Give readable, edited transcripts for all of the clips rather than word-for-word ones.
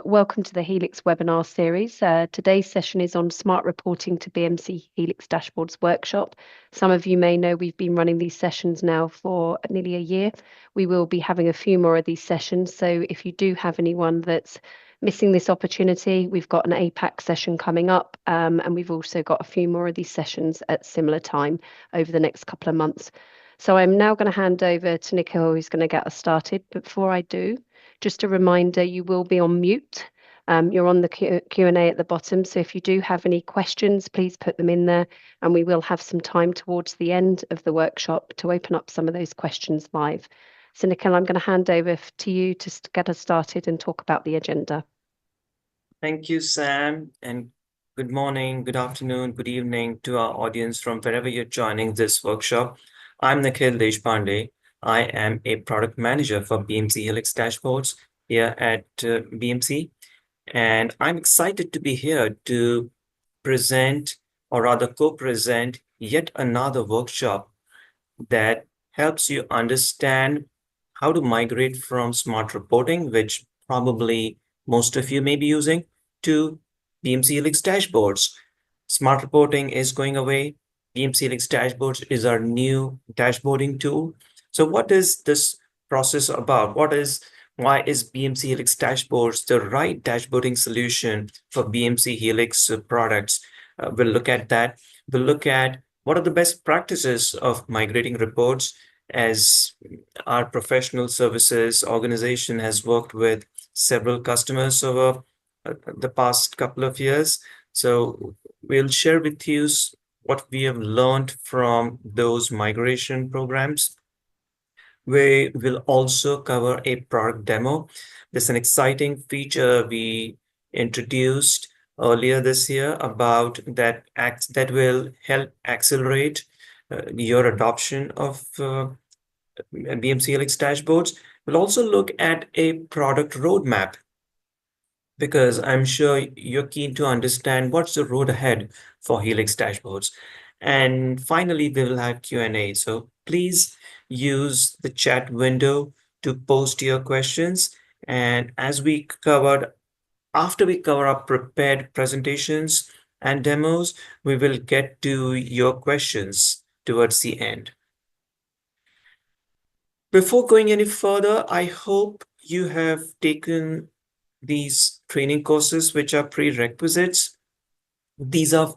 Welcome to the Helix webinar series. Today's session is on smart reporting to BMC Helix Dashboards workshop. Some of you may know we've been running these sessions now for nearly a year. We will be having a few more of these sessions. So if you do have anyone that's missing this opportunity, we've got an APAC session coming up, and we've also got a few more of these sessions at similar time over the next couple of months. So I'm now going to hand over to Nikhil, who's going to get us started. But before I do, just a reminder, you will be on mute. You're on the Q&A at the bottom. So if you do have any questions, please put them in there, and we will have some time towards the end of the workshop to open up some of those questions live. So Nikhil, I'm going to hand over to you to get us started and talk about the agenda. Thank you, Sam, and good morning, good afternoon, good evening to our audience from wherever you're joining this workshop. I'm Nikhil Deshpande. I am a product manager for BMC Helix Dashboards here at BMC, and I'm excited to be here to present, or rather co-present, yet another workshop that helps you understand how to migrate from smart reporting, which probably most of you may be using, to BMC Helix Dashboards. Smart reporting is going away. BMC Helix Dashboards is our new dashboarding tool. So what is this process about? Why is BMC Helix Dashboards the right dashboarding solution for BMC Helix products? We'll look at that. We'll look at what are the best practices of migrating reports, as our professional services organization has worked with several customers over the past couple of years. So we'll share with you what we have learned from those migration programs. We will also cover a product demo. There's an exciting feature we introduced earlier this year about that will help accelerate your adoption of BMC Helix dashboards. We'll also look at a product roadmap, because I'm sure you're keen to understand what's the road ahead for Helix dashboards. And finally, we will have Q&A. So please use the chat window to post your questions. And after we cover our prepared presentations and demos, we will get to your questions towards the end. Before going any further, I hope you have taken these training courses, which are prerequisites. These are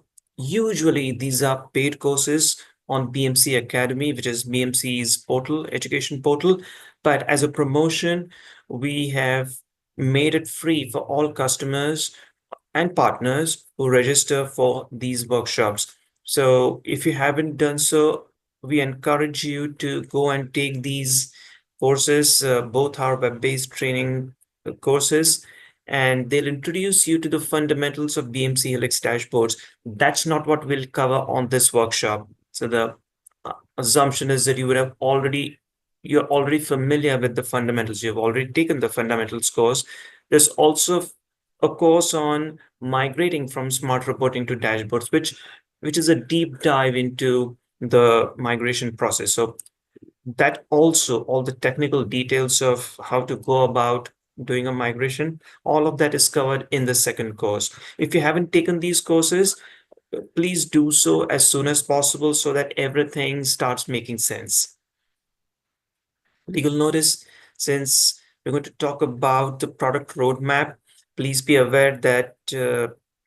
paid courses on BMC Academy, which is BMC's portal, education portal. But as a promotion, we have made it free for all customers and partners who register for these workshops. So if you haven't done so, we encourage you to go and take these courses. Both are web-based training courses, and they'll introduce you to the fundamentals of BMC Helix dashboards. That's not what we'll cover on this workshop. So the assumption is that you're already familiar with the fundamentals. You've already taken the fundamentals course. There's also a course on migrating from smart reporting to dashboards, which is a deep dive into the migration process. So that also, all the technical details of how to go about doing a migration, all of that is covered in the second course. If you haven't taken these courses, please do so as soon as possible so that everything starts making sense. Legal notice, since we're going to talk about the product roadmap, please be aware that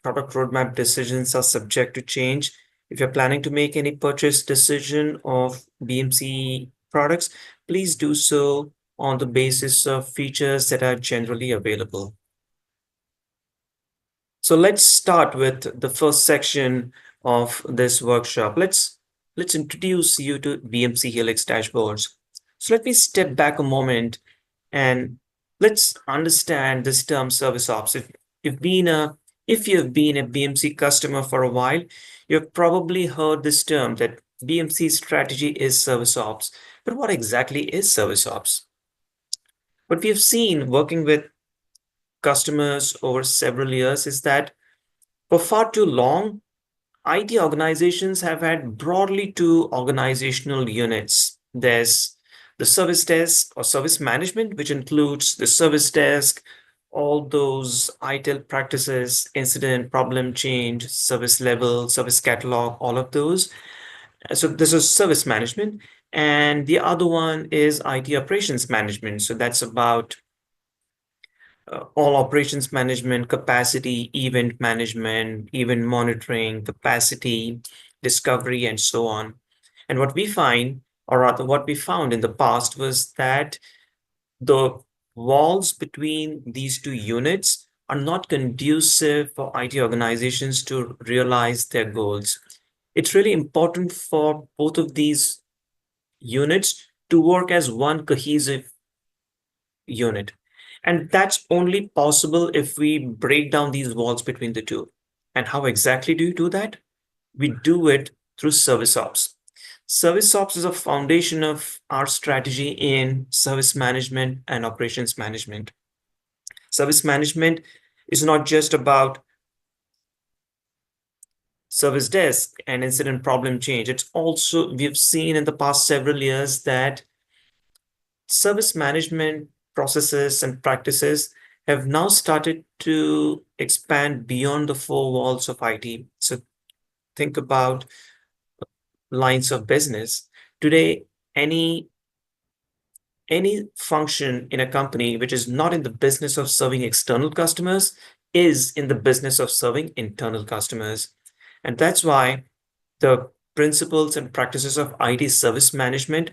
product roadmap decisions are subject to change. If you're planning to make any purchase decision of BMC products, please do so on the basis of features that are generally available. So let's start with the first section of this workshop. Let's introduce you to BMC Helix dashboards. So let me step back a moment and let's understand this term service ops. If you've been a BMC customer for a while, you've probably heard this term that BMC's strategy is service ops. But what exactly is service ops? What we have seen working with customers over several years is that for far too long, IT organizations have had broadly two organizational units. There's the service desk or service management, which includes the service desk all those ITIL practices, incident, problem change, service level, service catalog, all of those. So this is service management. And the other one is IT operations management. So that's about all operations management, capacity, event management, event monitoring, capacity, discovery, and so on. And what we find, or rather what we found in the past, was that the walls between these two units are not conducive for IT organizations to realize their goals. It's really important for both of these units to work as one cohesive unit. And that's only possible if we break down these walls between the two. And how exactly do you do that? We do it through service ops. Service ops is a foundation of our strategy in service management and operations management. Service management is not just about service desk and incident problem change. It's also, we've seen in the past several years that service management processes and practices have now started to expand beyond the four walls of IT. So think about lines of business. Today, any function in a company which is not in the business of serving external customers is in the business of serving internal customers. And that's why the principles and practices of IT service management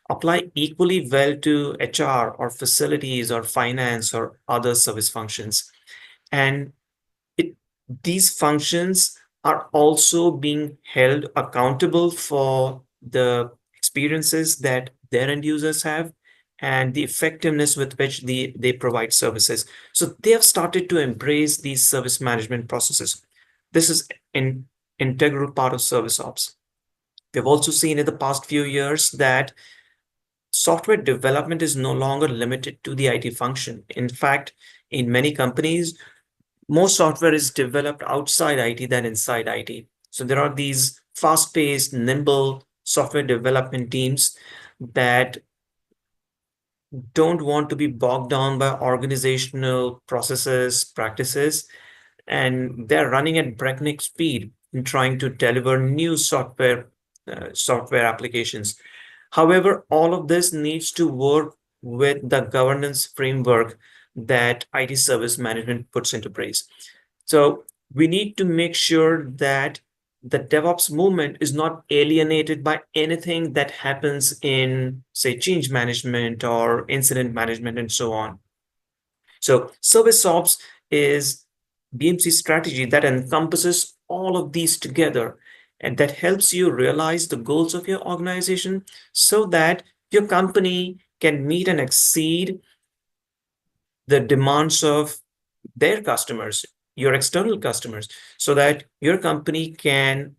apply equally well to HR or facilities or finance or other service functions. And it, these functions are also being held accountable for the experiences that their end users have and the effectiveness with which they provide services. So they have started to embrace these service management processes. This is an integral part of service ops. We've also seen in the past few years that software development is no longer limited to the IT function. In fact, in many companies, more software is developed outside IT than inside IT. So there are these fast-paced, nimble software development teams that don't want to be bogged down by organizational processes, practices, and they're running at breakneck speed in trying to deliver new software applications. However, all of this needs to work with the governance framework that IT service management puts into place. So we need to make sure that the DevOps movement is not alienated by anything that happens in, say, change management or incident management and so on. So service ops is BMC strategy that encompasses all of these together and that helps you realize the goals of your organization so that your company can meet and exceed the demands of their customers, your external customers, so that your company can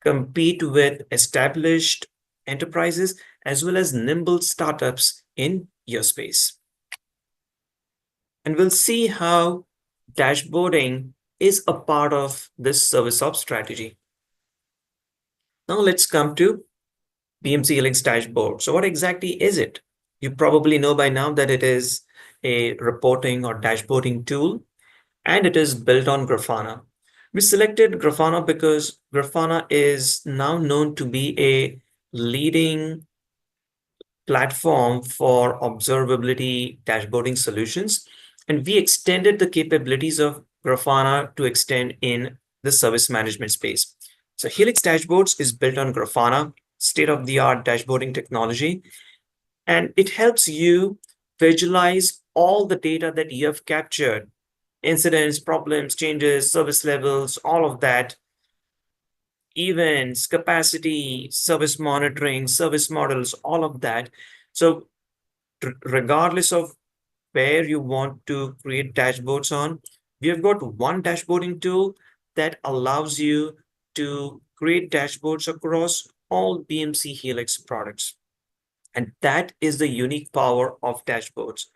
compete with established enterprises as well as nimble startups in your space. And we'll see how dashboarding is a part of this service ops strategy. Now let's come to BMC Helix Dashboard. So what exactly is it? You probably know by now that it is a reporting or dashboarding tool, and it is built on Grafana. We selected Grafana because Grafana is now known to be a leading platform for observability dashboarding solutions. And we extended the capabilities of Grafana to extend in the service management space. So Helix Dashboards is built on Grafana, state-of-the-art dashboarding technology, and it helps you visualize all the data that you have captured, incidents, problems, changes, service levels, all of that, events, capacity, service monitoring, service models, all of that. So regardless of where you want to create dashboards on, we have got one dashboarding tool that allows you to create dashboards across all BMC Helix products. And that is the unique power of dashboards.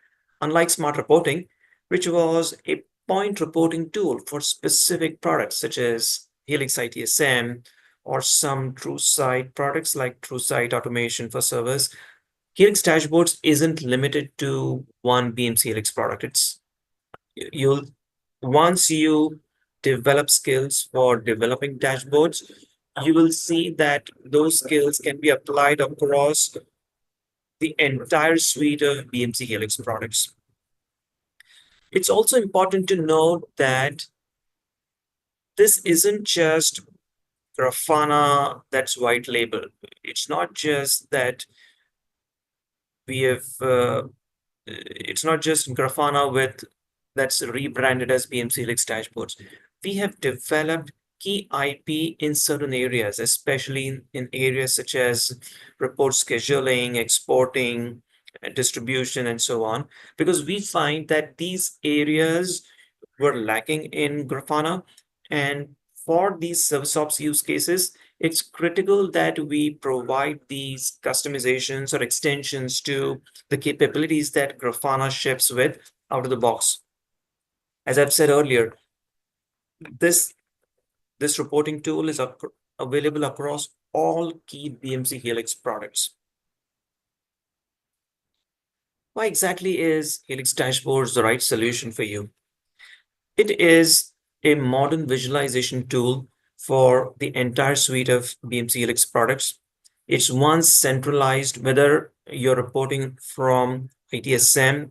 Unlike smart reporting, which was a point reporting tool for specific products such as Helix ITSM or some TrueSight products like TrueSight automation for servers, Helix Dashboards isn't limited to one BMC Helix product. It's you'll once you develop skills for developing dashboards, you will see that those skills can be applied across the entire suite of BMC Helix products. It's also important to note that this isn't just Grafana that's white label. It's not just that we have it's not just Grafana with that's rebranded as BMC Helix Dashboards. We have developed key IP in certain areas, especially in areas such as report scheduling, exporting, distribution, and so on, because we find that these areas were lacking in Grafana. And for these service ops use cases, it's critical that we provide these customizations or extensions to the capabilities that Grafana ships with out of the box. As I've said earlier, this this reporting tool is available across all key BMC Helix products. Why exactly is Helix Dashboards the right solution for you? It is a modern visualization tool for the entire suite of BMC Helix products. It's once centralized, whether you're reporting from ITSM,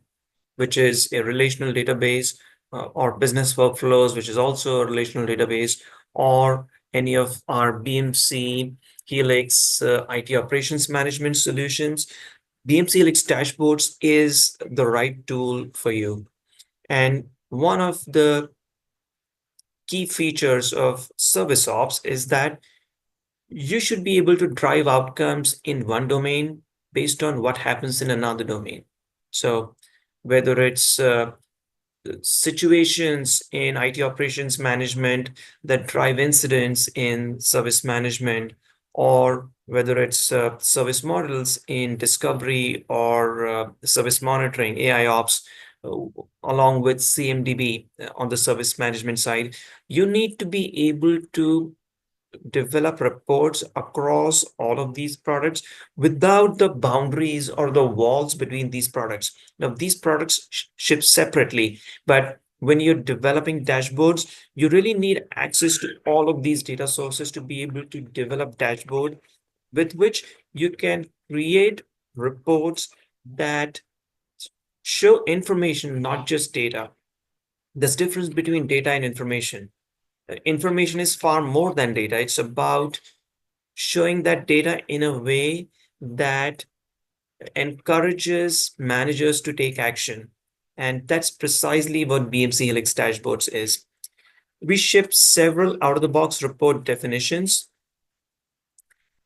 which is a relational database, or business workflows, which is also a relational database, or any of our BMC Helix IT operations management solutions. BMC Helix Dashboards is the right tool for you. And one of the key features of service ops is that you should be able to drive outcomes in one domain based on what happens in another domain. So whether it's situations in IT operations management that drive incidents in service management, or whether it's service models in discovery or service monitoring, AI ops, uh, along with CMDB on the service management side, you need to be able to develop reports across all of these products without the boundaries or the walls between these products. Now, these products ship separately, but when you're developing dashboards, you really need access to all of these data sources to be able to develop dashboard with which you can create reports that show information, not just data. There's difference between data and information. Information is far more than data. It's about showing that data in a way that encourages managers to take action. And that's precisely what BMC Helix Dashboards is. We ship several out-of-the-box report definitions,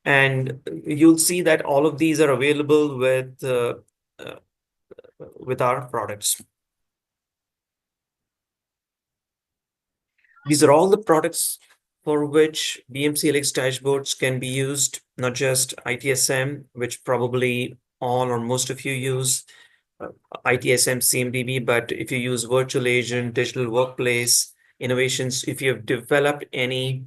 and you'll see that all of these are available with our products. These are all the products for which BMC Helix dashboards can be used, not just ITSM, which probably all or most of you use ITSM CMDB, but if you use virtual agent, digital workplace, innovations, if you have developed any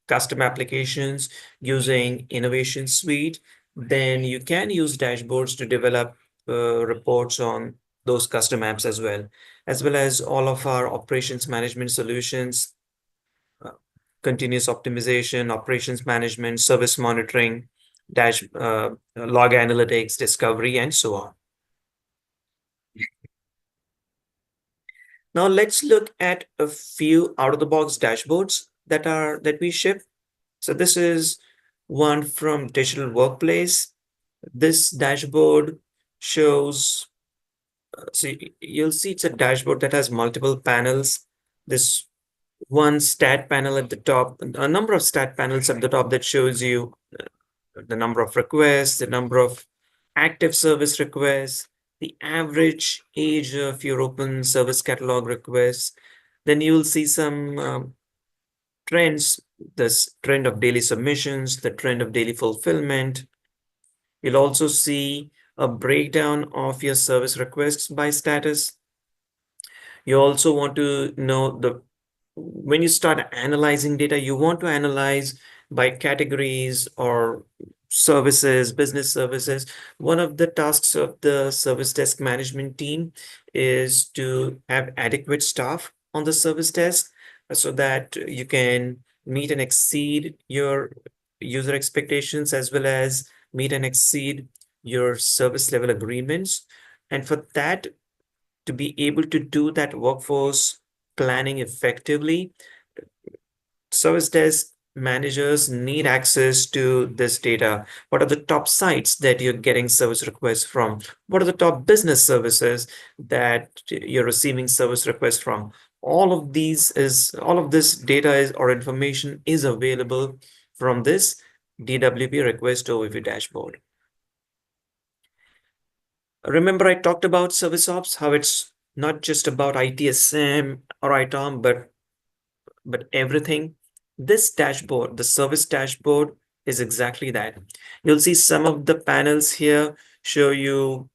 custom applications using Innovation Suite, then you can use dashboards to develop reports on those custom apps as well as all of our operations management solutions, continuous optimization, operations management, service monitoring, log analytics, discovery, and so on. Now let's look at a few out-of-the-box dashboards that we ship. So this is one from Digital Workplace. This dashboard shows, so you'll see it's a dashboard that has multiple panels. This one stat panel at the top, a number of stat panels at the top that shows you the number of requests, the number of active service requests, the average age of your open service catalog requests. Then you'll see some trends, this trend of daily submissions, the trend of daily fulfillment. You'll also see a breakdown of your service requests by status. You also want to know when you start analyzing data, you want to analyze by categories or services, business services. One of the tasks of the service desk management team is to have adequate staff on the service desk so that you can meet and exceed your user expectations as well as meet and exceed your service level agreements. And for that, to be able to do that workforce planning effectively, service desk managers need access to this data. What are the top sites that you're getting service requests from? What are the top business services that you're receiving service requests from? All of this data is or information is available from this DWP request overview dashboard. Remember, I talked about service ops, how it's not just about ITSM or ITOM, but everything. This dashboard, the service dashboard, is exactly that. You'll see some of the panels here show you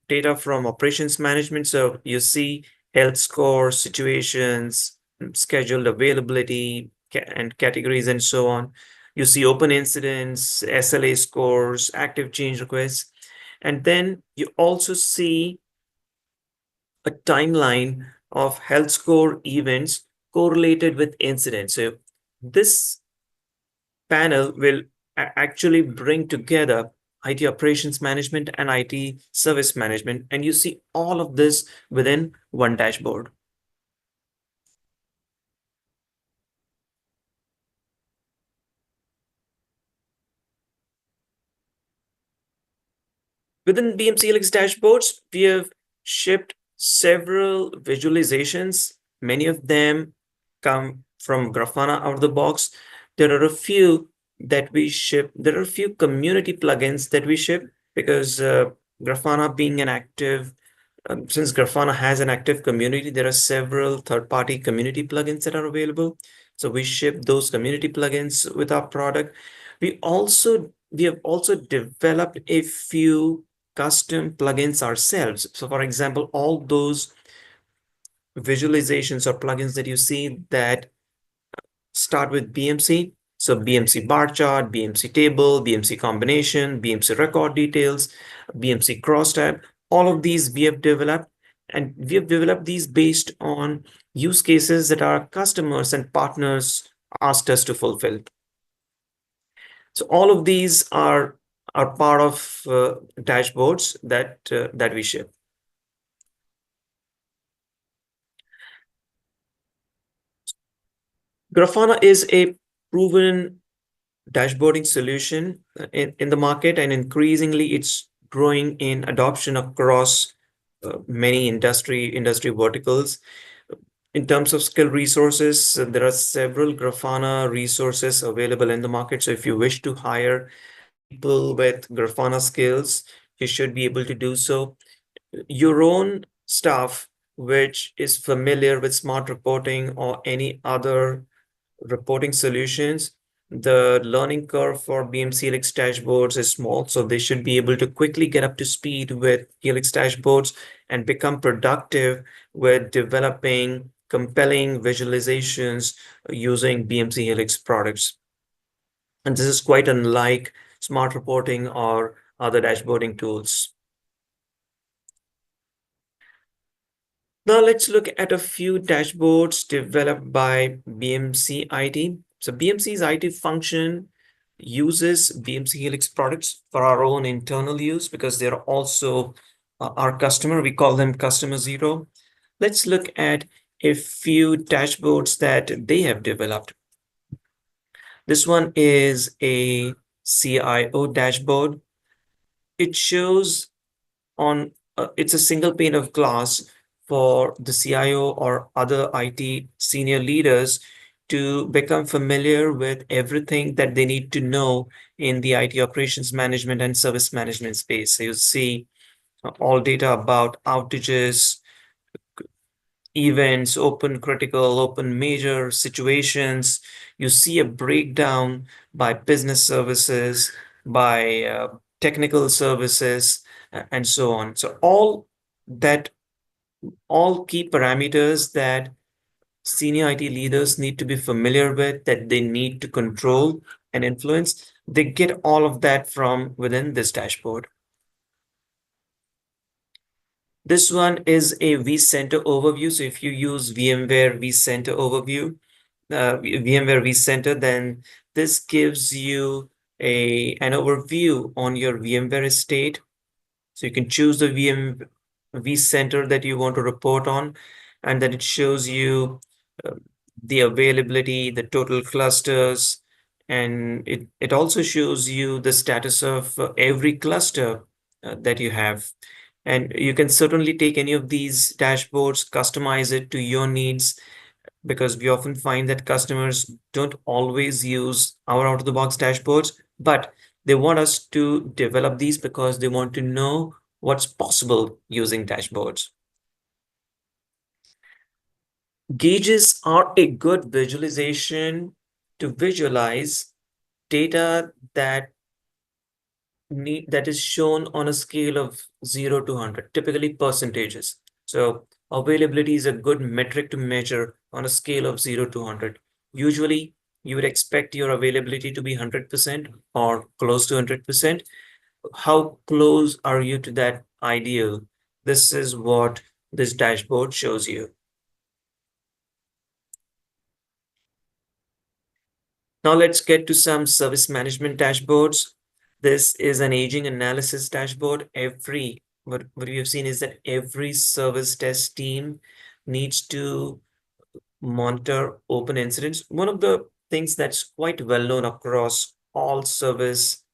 data from operations management. So you see health score, situations, scheduled availability, and categories, and so on. You see open incidents, SLA scores, active change requests. And then you also see a timeline of health score events correlated with incidents. So this panel will actually bring together IT operations management and IT service management, and you see all of this within one dashboard. Within BMC Helix dashboards, we have shipped several visualizations. Many of them come from Grafana out of the box. There are a few that we ship. There are a few community plugins that we ship because Grafana being an active, since Grafana has an active community, there are several third-party community plugins that are available. So we ship those community plugins with our product. We have also developed a few custom plugins ourselves. So for example, all those visualizations or plugins that you see that start with BMC. So BMC bar chart, BMC table, BMC combination, BMC record details, BMC crosstab, all of these we have developed, and we have developed these based on use cases that our customers and partners asked us to fulfill. So all of these are part of dashboards that we ship. Grafana is a proven dashboarding solution in the market, and increasingly it's growing in adoption across many industry verticals. In terms of skill resources, there are several Grafana resources available in the market. So if you wish to hire people with Grafana skills, you should be able to do so. Your own staff, which is familiar with smart reporting or any other reporting solutions, the learning curve for BMC Helix dashboards is small, so they should be able to quickly get up to speed with Helix dashboards and become productive with developing compelling visualizations using BMC Helix products. And this is quite unlike smart reporting or other dashboarding tools. Now let's look at a few dashboards developed by BMC IT. So BMC's IT function uses BMC Helix products for our own internal use because they're also our customer. We call them customer zero. Let's look at a few dashboards that they have developed. This one is a CIO dashboard. It shows on, it's a single pane of glass for the CIO or other IT senior leaders to become familiar with everything that they need to know in the IT operations management and service management space. So you see all data about outages, events, open critical, open major situations. You see a breakdown by business services, by technical services, and so on. So all key parameters that senior IT leaders need to be familiar with, that they need to control and influence, they get all of that from within this dashboard. This one is a vCenter overview. So if you use VMware vCenter overview, VMware vCenter, then this gives you an overview on your VMware estate. So you can choose the vCenter that you want to report on, and then it shows you uh, the availability, the total clusters, and it also shows you the status of every cluster that you have. And you can certainly take any of these dashboards, customize it to your needs, because we often find that customers don't always use our out-of-the-box dashboards, but they want us to develop these because they want to know what's possible using dashboards. Gauges are a good visualization to visualize data that is shown on a scale of 0 to 100, typically percentages. So availability is a good metric to measure on a scale of 0 to 100. Usually, you would expect your availability to be 100% or close to 100%. How close are you to that ideal? This is what this dashboard shows you. Now let's get to some service management dashboards. This is an aging analysis dashboard. What we have seen is that every service desk team needs to monitor open incidents. One of the things that's quite well known across all service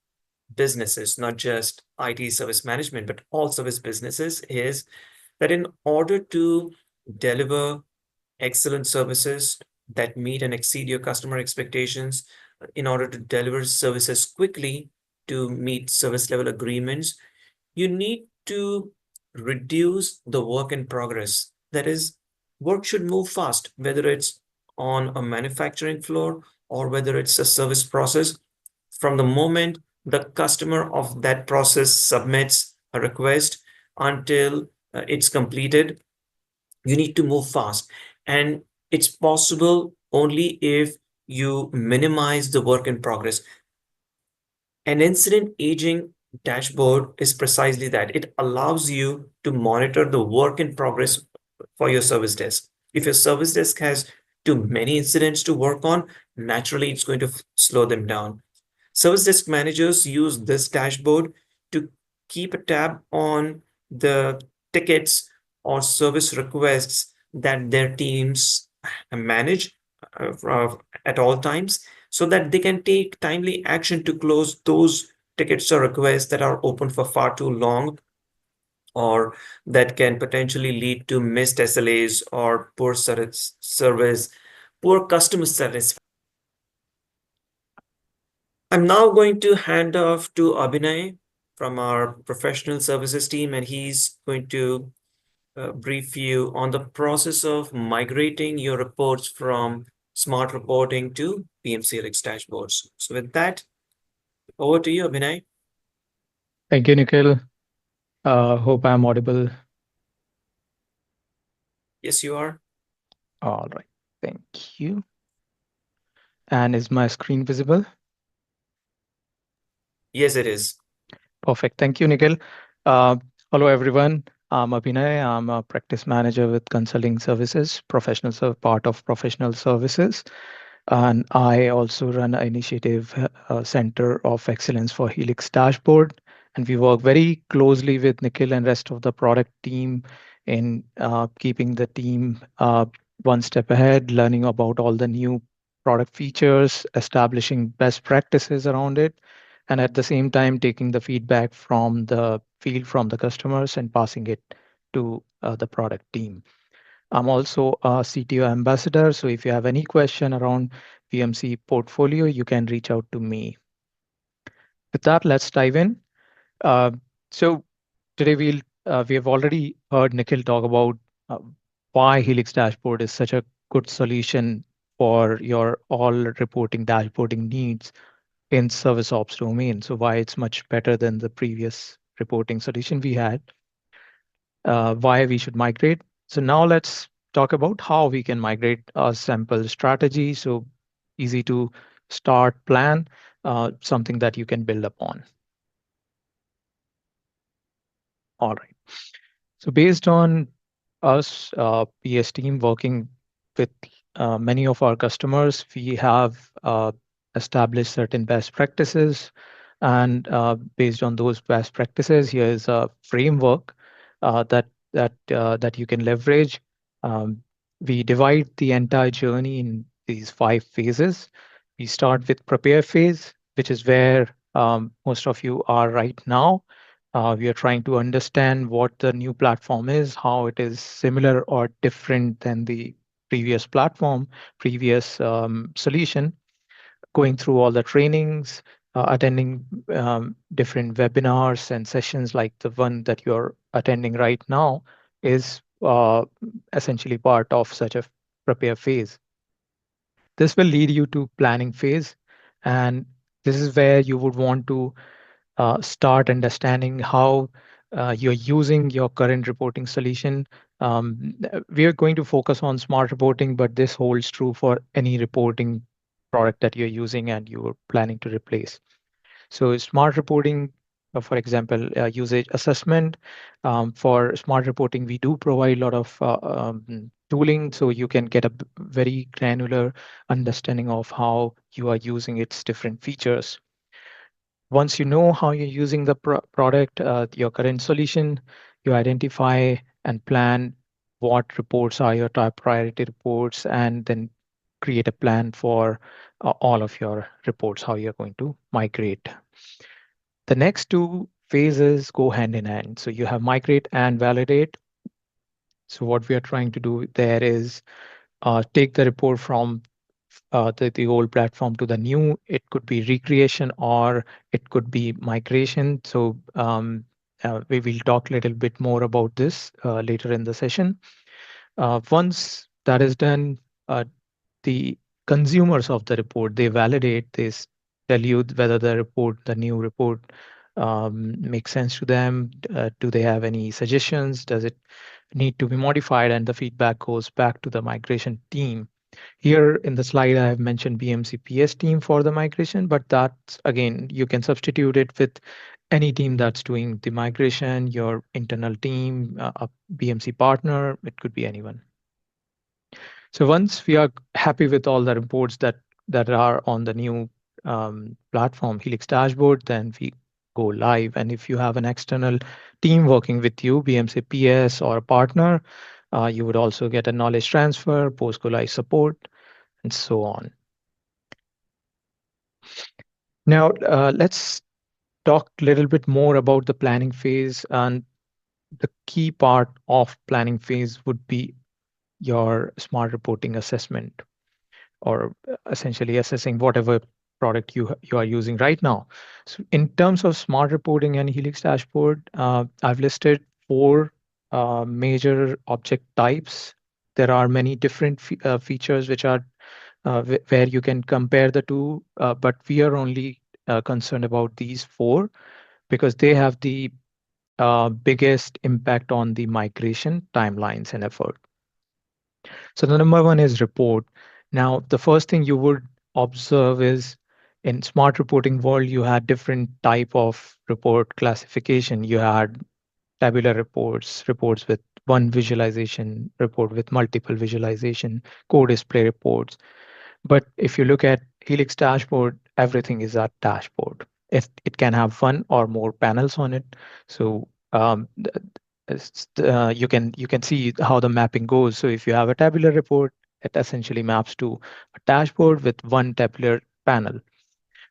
businesses, not just IT service management, but all service businesses, is that in order to deliver excellent services that meet and exceed your customer expectations, in order to deliver services quickly to meet service level agreements, you need to reduce the work in progress. That is, work should move fast, whether it's on a manufacturing floor or whether it's a service process. From the moment the customer of that process submits a request until it's completed, you need to move fast. And it's possible only if you minimize the work in progress. An incident aging dashboard is precisely that. It allows you to monitor the work in progress for your service desk. If your service desk has too many incidents to work on, naturally it's going to slow them down. Service desk managers use this dashboard to keep a tab on the tickets or service requests that their teams manage at all times, so that they can take timely action to close those tickets or requests that are open for far too long, or that can potentially lead to missed SLAs or poor service, poor customer satisfaction. I'm now going to hand off to Abhinay from our professional services team, and he's going to brief you on the process of migrating your reports from smart reporting to BMC Helix dashboards. So with that, over to you, Abhinay. Thank you, Nikhil. Hope I'm audible. Yes, you are. All right. Thank you. And is my screen visible? Yes, it is. Perfect. Thank you, Nikhil. Uh, Hello, everyone. I'm Abhinay. I'm a practice manager with consulting services, part of professional services. And I also run an initiative, Center of Excellence for Helix Dashboard. And we work very closely with Nikhil and rest of the product team in keeping the team one step ahead, learning about all the new product features, establishing best practices around it, and at the same time taking the feedback from the field from the customers and passing it to the product team. I'm also a CTO ambassador, so if you have any question around VMC portfolio, you can reach out to me. With that, let's dive in. Uh, so today we have already heard Nikhil talk about uh, why Helix Dashboard is such a good solution for your all reporting dashboarding needs in service ops domain. So why it's much better than the previous reporting solution we had, why we should migrate. So now let's talk about how we can migrate a sample strategy. So easy to start plan. something that you can build upon. All right. So based on us, PS team working with many of our customers, we have established certain best practices. And based on those best practices, here is a framework that you can leverage. Um, we divide the entire journey in these 5 phases. We start with prepare phase, which is where most of you are right now. We are trying to understand what the new platform is, how it is similar or different than the previous platform, previous solution, going through all the trainings, attending different webinars and sessions like the one that you're attending right now is essentially part of such a prepare phase. This will lead you to planning phase. And this is where you would want to start understanding how you're using your current reporting solution. We are going to focus on smart reporting, but this holds true for any reporting product that you're using and you're planning to replace. So smart reporting, for example, usage assessment. For smart reporting, we do provide a lot of tooling, so you can get a very granular understanding of how you are using its different features. Once you know how you're using the product, your current solution, you identify and plan what reports are your top priority reports, and then create a plan for all of your reports, how you're going to migrate. The next 2 phases go hand in hand. So you have migrate and validate. So what we are trying to do there is take the report from the old platform to the new. It could be recreation or it could be migration. So we will talk a little bit more about this later in the session. Once that is done, the consumers of the report, they validate this, tell you whether the new report makes sense to them. Do they have any suggestions? Does it need to be modified? And the feedback goes back to the migration team. Here in the slide, I have mentioned BMC PS team for the migration, but that's again, you can substitute it with any team that's doing the migration, your internal team, a BMC partner, it could be anyone. So once we are happy with all the reports that are on the new platform, Helix Dashboard, then we go live. And if you have an external team working with you, BMC PS or a partner, you would also get a knowledge transfer, post-go live support, and so on. Now, let's talk a little bit more about the planning phase. And the key part of planning phase would be your smart reporting assessment, or essentially assessing whatever product you are using right now. So in terms of smart reporting and Helix dashboard, I've listed 4 major object types. There are many different features which are where you can compare the two, but we are only concerned about these 4 because they have the biggest impact on the migration timelines and effort. So the number one is report. Now, the first thing you would observe is in smart reporting world, you had different type of report classification. You had tabular reports, reports with one visualization, report with multiple visualization, co-display reports. But if you look at Helix dashboard, everything is a dashboard. If it can have one or more panels on it. So you can see how the mapping goes. So if you have a tabular report, it essentially maps to a dashboard with one tabular panel.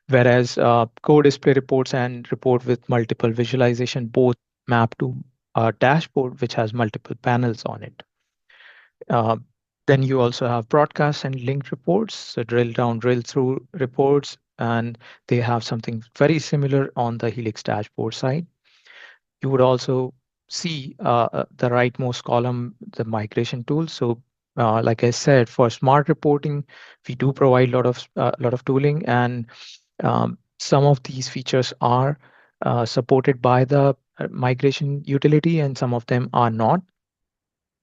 Whereas co-display reports and report with multiple visualization both map to a dashboard which has multiple panels on it. Uh, then you also have broadcast and linked reports, so drill down, drill through reports, and they have something very similar on the Helix dashboard side. You would also see the rightmost column, the migration tool. So like I said, for smart reporting, we do provide a lot of tooling, and some of these features are supported by the migration utility, and some of them are not,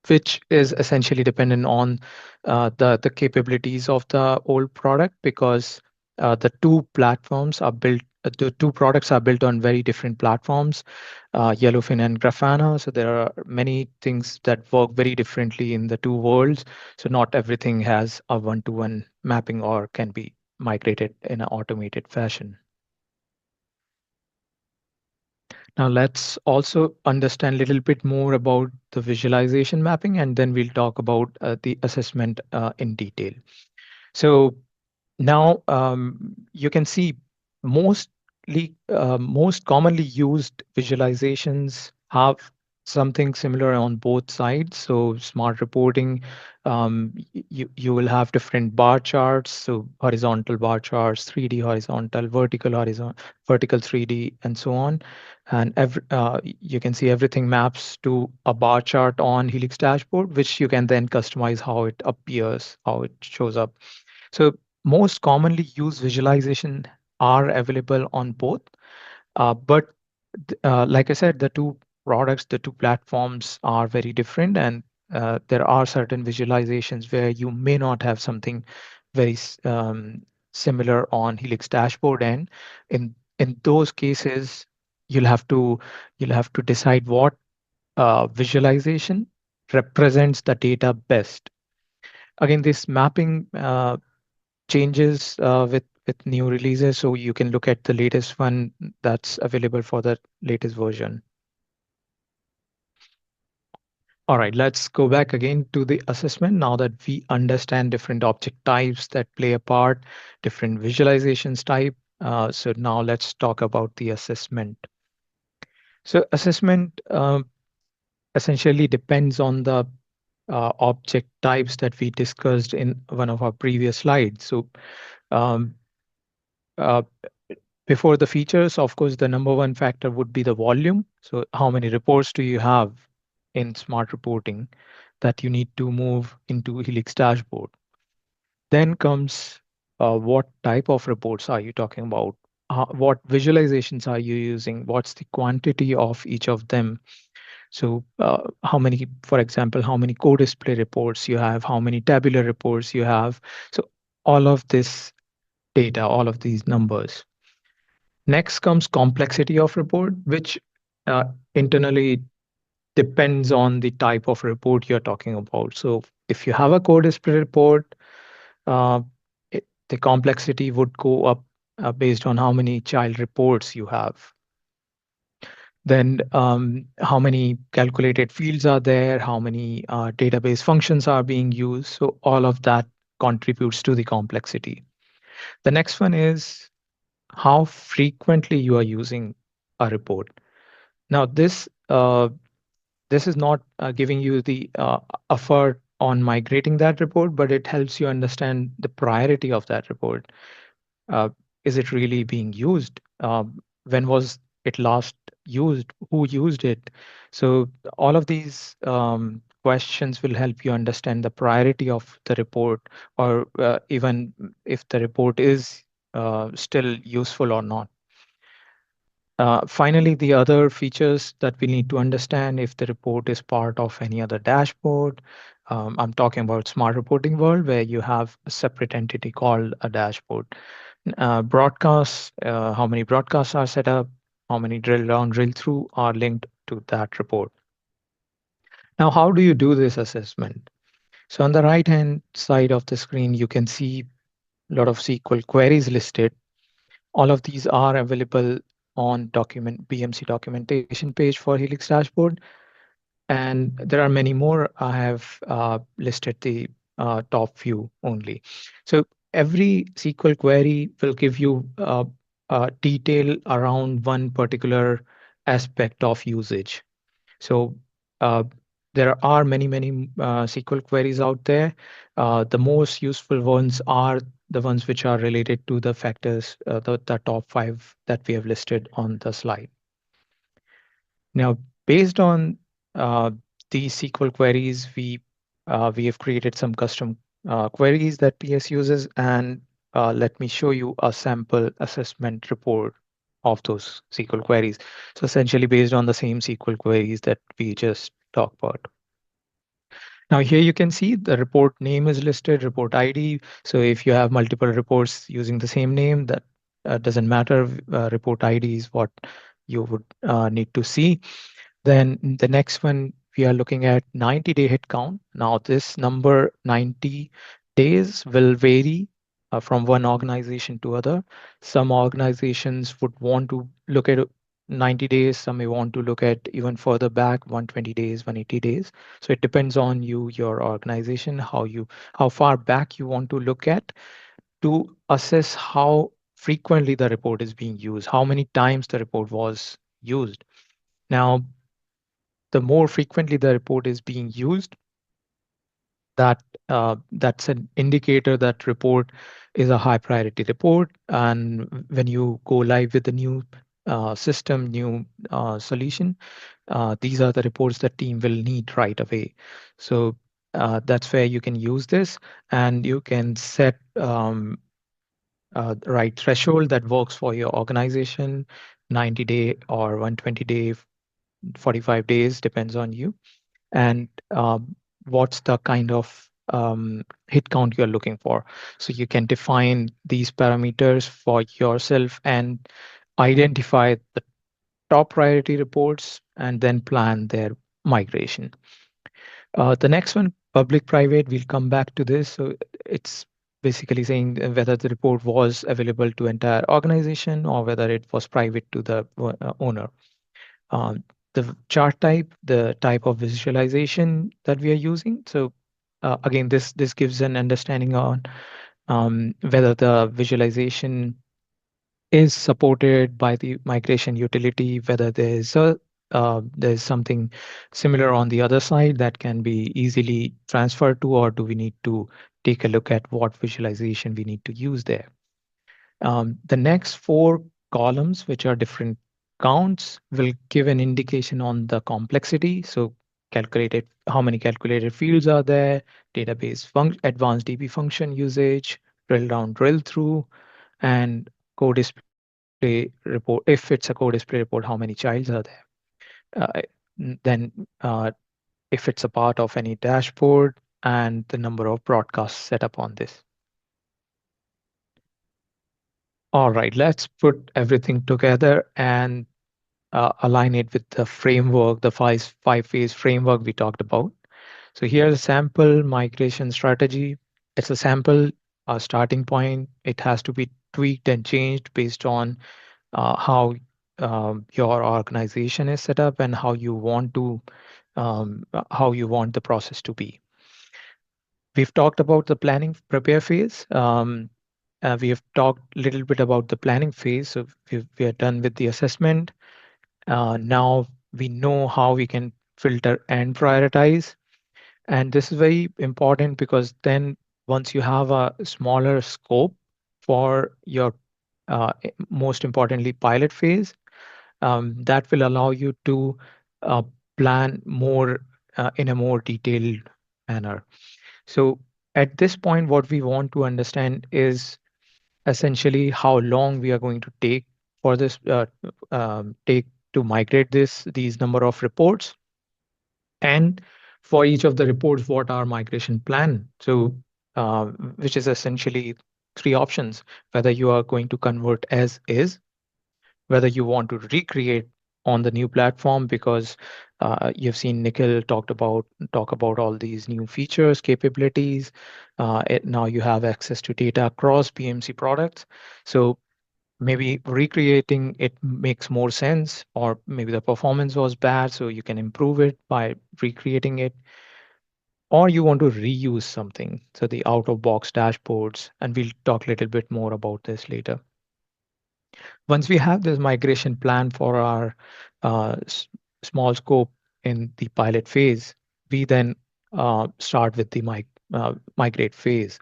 which is essentially dependent on the capabilities of the old product, because the two platforms are built. The two products are built on very different platforms, Yellowfin and Grafana. So there are many things that work very differently in the two worlds. So not everything has a one-to-one mapping or can be migrated in an automated fashion. Now let's also understand a little bit more about the visualization mapping, and then we'll talk about the assessment in detail. So now you can see most commonly used visualizations have something similar on both sides. So smart reporting, you will have different bar charts. So horizontal bar charts, 3D horizontal, vertical 3D, and so on. And you can see everything maps to a bar chart on Helix dashboard, which you can then customize how it appears, how it shows up. So most commonly used visualization are available on both, but like I said, the two products, the two platforms are very different, and there are certain visualizations where you may not have something very similar on Helix dashboard, and in those cases, you'll have to you'll have to decide what visualization represents the data best. Again, this mapping changes with new releases, so you can look at the latest one that's available for the latest version. All right, let's go back again to the assessment now that we understand different object types that play a part, different visualizations type. So now let's talk about the assessment. So assessment essentially depends on the object types that we discussed in one of our previous slides. So um, uh, before the features, of course, the number one factor would be the volume. So how many reports do you have in smart reporting that you need to move into Helix dashboard? Then comes what type of reports are you talking about? What visualizations are you using? What's the quantity of each of them? So how many, for example, how many co-display reports you have, how many tabular reports you have. So all of this data, all of these numbers. Next comes complexity of report, which uh, internally depends on the type of report you're talking about. So if you have a core display report, uh, the complexity would go up based on how many child reports you have. Then how many calculated fields are there, how many database functions are being used. So all of that contributes to the complexity. The next one is how frequently you are using a report. Now, this is not giving you the effort on migrating that report, but it helps you understand the priority of that report. Uh, is it really being used? When was it last used? Who used it? So all of these questions will help you understand the priority of the report, or even if the report is still useful or not. Finally, the other features that we need to understand if the report is part of any other dashboard. I'm talking about smart reporting world where you have a separate entity called a dashboard. Broadcasts, how many broadcasts are set up, how many drill down, drill through are linked to that report. Now, how do you do this assessment? So on the right hand side of the screen, you can see a lot of SQL queries listed. All of these are available on BMC documentation page for Helix dashboard. And there are many more. I have listed the top few only. So every SQL query will give you detail around one particular aspect of usage. So uh, there are many SQL queries out there. The most useful ones are the ones which are related to the factors, the top five that we have listed on the slide. Now, based on uh, these SQL queries, we have created some custom queries that PS uses, and let me show you a sample assessment report of those SQL queries. So essentially based on the same SQL queries that we just talked about. Now here you can see the report name is listed, report ID. So if you have multiple reports using the same name, that doesn't matter. Report ID is what you would need to see. Then the next one, we are looking at 90-day hit count. Now this number 90 days will vary from one organization to other. Some organizations would want to look at 90 days. Some may want to look at even further back, 120 days, 180 days. So it depends on you, your organization, how far back you want to look at to assess how frequently the report is being used, how many times the report was used. Now, the more frequently the report is being used, that's an indicator that report is a high priority report. And when you go live with the new system, new solution, these are the reports that team will need right away. So that's where you can use this, and you can set the right threshold that works for your organization, 90-day or 120-day, 45 days, depends on you. And what's the kind of hit count you're looking for. So you can define these parameters for yourself and identify the top priority reports and then plan their migration. The next one, public-private, we'll come back to this. So it's basically saying whether the report was available to entire organization or whether it was private to the owner. Um, the chart type, the type of visualization that we are using. So again, this gives an understanding on whether the visualization is supported by the migration utility, whether there's something similar on the other side that can be easily transferred to, or do we need to take a look at what visualization we need to use there. The next four columns, which are different counts, will give an indication on the complexity. So calculated, how many calculated fields are there, database advanced DB function usage, drill down, drill through, and co-display report. If it's a co-display report, how many childs are there? Then if it's a part of any dashboard, and the number of broadcasts set up on this. All right, let's put everything together and align it with the framework, the five-phase framework we talked about. So here's a sample migration strategy. It's a sample, a starting point. It has to be tweaked and changed based on how your organization is set up and how you want the process to be. We've talked about the planning prepare phase. We have talked a little bit about the planning phase. So we are done with the assessment. Now we know how we can filter and prioritize. And this is very important because then once you have a smaller scope for your, most importantly, pilot phase, that will allow you to plan more in a more detailed manner. So at this point, what we want to understand is essentially how long we are going to take for this take to migrate these number of reports, and for each of the reports, what our migration plan. So which is essentially three options: whether you are going to convert as is, whether you want to recreate on the new platform, because you've seen Nikhil talk about all these new features, capabilities. Now you have access to data across BMC products. So maybe recreating it makes more sense, or maybe the performance was bad, so you can improve it by recreating it. Or you want to reuse something, so the out-of-box dashboards, and we'll talk a little bit more about this later. Once we have this migration plan for our small scope in the pilot phase, we then start with the migrate phase.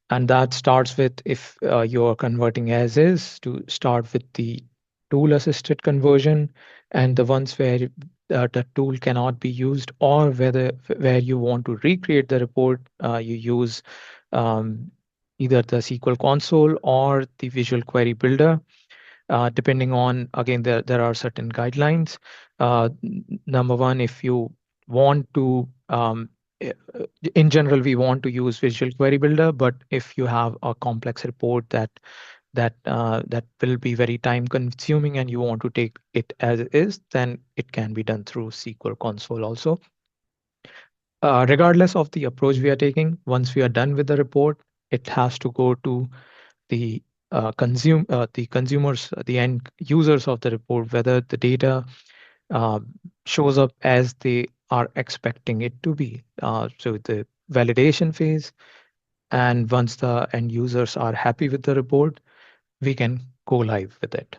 And that starts with, if you're converting as is, to start with the tool assisted conversion, and the ones where the tool cannot be used, or where you want to recreate the report, you use um, either the SQL console or the Visual Query Builder. Depending on, again, there are certain guidelines. Number one, if you want to in general, we want to use Visual Query Builder, but if you have a complex report that will be very time consuming and you want to take it as it is, then it can be done through SQL console also. Regardless of the approach we are taking, once we are done with the report, it has to go to the the consumers, the end users of the report, whether the data uh, shows up as they are expecting it to be. So the validation phase, and once the end users are happy with the report, we can go live with it.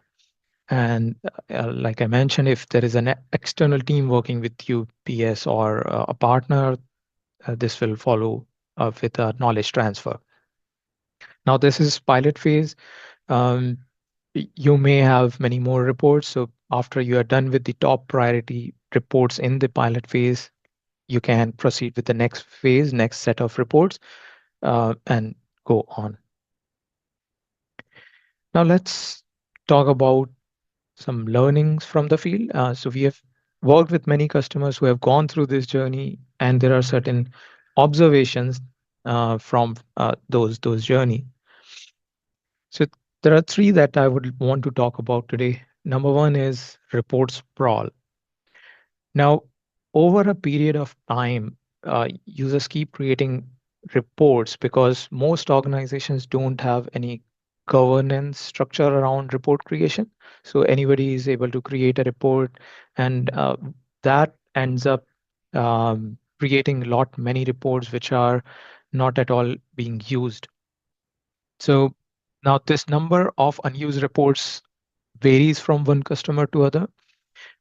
And like I mentioned, if there is an external team working with you, PS or a partner, this will follow with a knowledge transfer. Now, this is pilot phase. Um, you may have many more reports. So after you are done with the top priority reports in the pilot phase, you can proceed with the next phase, next set of reports, and go on. Now let's talk about some learnings from the field. So we have worked with many customers who have gone through this journey, and there are certain observations from those journey. So there are three that I would want to talk about today. Number one is report sprawl. Now, over a period of time, users keep creating reports because most organizations don't have any governance structure around report creation. So anybody is able to create a report, and that ends up creating a lot many reports which are not at all being used. So now this number of unused reports varies from one customer to other.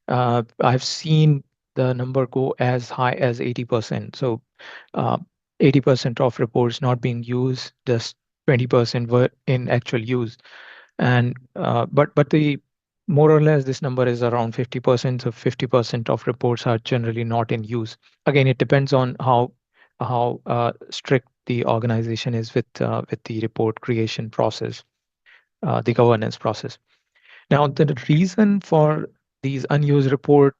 I've seen the number go as high as 80%. So 80% of reports not being used, just 20% were in actual use. And but the more or less this number is around 50%. So 50% of reports are generally not in use. Again, it depends on how strict the organization is with the report creation process, the governance process. Now, the reason for these unused report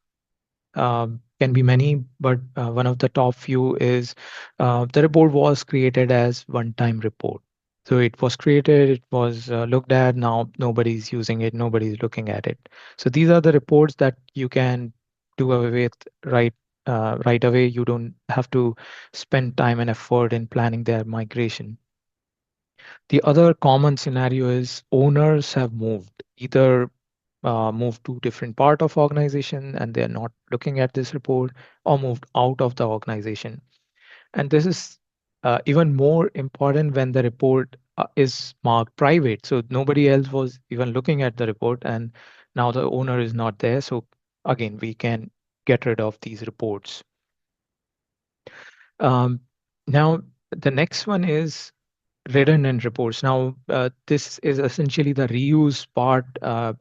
can be many, but one of the top few is the report was created as one-time report. So it was created, it was looked at, now nobody's using it, nobody's looking at it. So these are the reports that you can do away with right away. You don't have to spend time and effort in planning their migration. The other common scenario is owners have moved, either moved to different part of organization and they're not looking at this report, or moved out of the organization. And this is even more important when the report is marked private. So nobody else was even looking at the report, and now the owner is not there. So again, we can get rid of these reports. Um, Now, the next one is redundant reports. Now, this is essentially the reuse part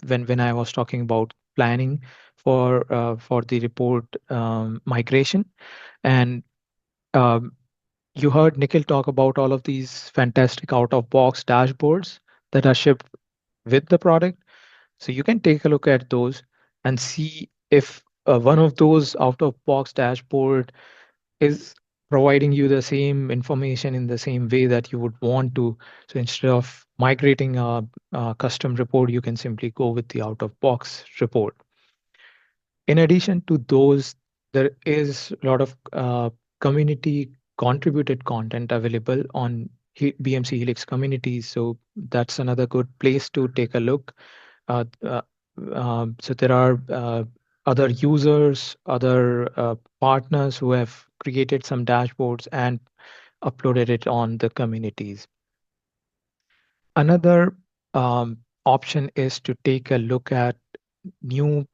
when I was talking about planning for the report migration. And um, you heard Nikhil talk about all of these fantastic out-of-box dashboards that are shipped with the product. So you can take a look at those and see if one of those out-of-box dashboard is providing you the same information in the same way that you would want to. So instead of migrating a custom report, you can simply go with the out-of-box report. In addition to those, there is a lot of community contributed content available on BMC Helix communities. So that's another good place to take a look. Uh, uh, so there are other users, other partners who have created some dashboards and uploaded it on the communities. Another option is to take a look at new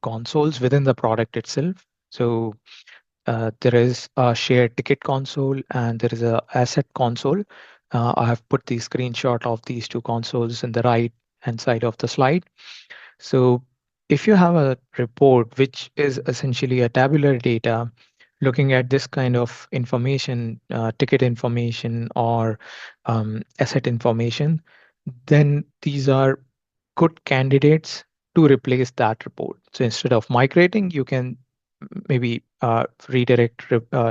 consoles within the product itself. So there is a shared ticket console and there is a asset console. I have put the screenshot of these two consoles in the right hand side of the slide. So if you have a report, which is essentially a tabular data, looking at this kind of information, ticket information or asset information, then these are good candidates to replace that report. So instead of migrating, you can maybe redirect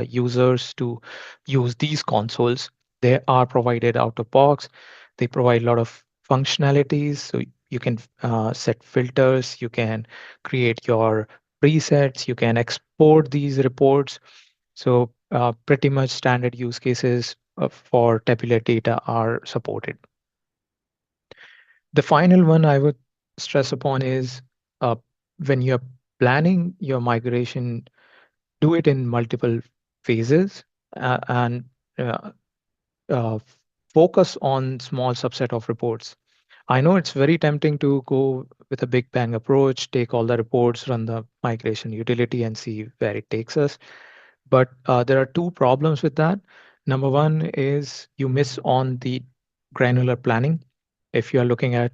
users to use these consoles. They are provided out of box. They provide a lot of functionalities. So you can set filters, you can create your presets, you can export these reports. So pretty much standard use cases for tabular data are supported. The final one I would stress upon is uh, when you're planning your migration, do it in multiple phases and uh, uh, focus on small subset of reports. I know it's very tempting to go with a big bang approach, take all the reports, run the migration utility, and see where it takes us. But there are two problems with that. Number one is you miss on the granular planning. If you are looking at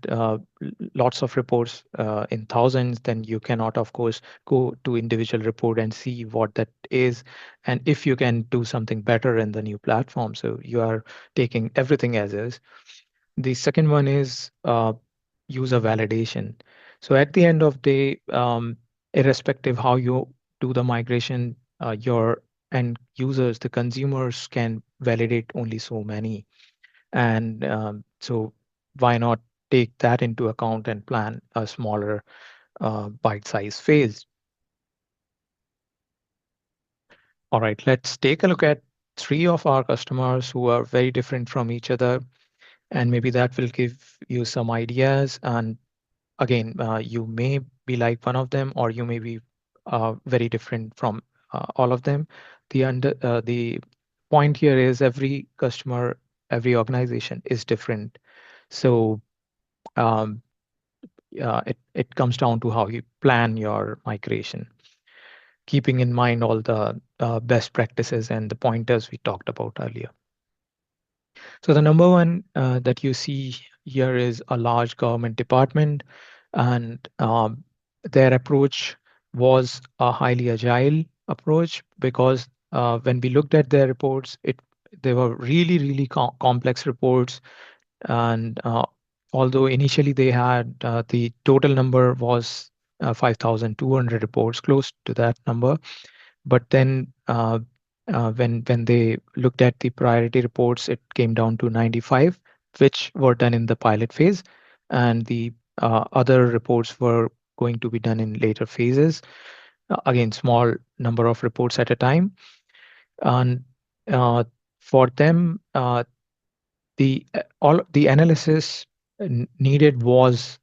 lots of reports in thousands, then you cannot, of course, go to individual report and see what that is, and if you can do something better in the new platform. So you are taking everything as is. The second one is user validation. So at the end of the day, irrespective how you do the migration, your end users, the consumers can validate only so many. And so why not take that into account and plan a smaller bite-sized phase? All right, let's take a look at three of our customers who are very different from each other, and maybe that will give you some ideas. And again, you may be like one of them, or you may be very different from all of them. The point here is every customer, every organization is different. So um, it comes down to how you plan your migration, keeping in mind all the best practices and the pointers we talked about earlier. So the number one that you see here is a large government department, and their approach was a highly agile approach because when we looked at their reports, they were really, really complex reports. And although initially they had the total number was 5,200 reports, close to that number, but then when they looked at the priority reports, it came down to 95, which were done in the pilot phase, and the other reports were going to be done in later phases. Again, small number of reports at a time. And uh, for them, all the analysis needed was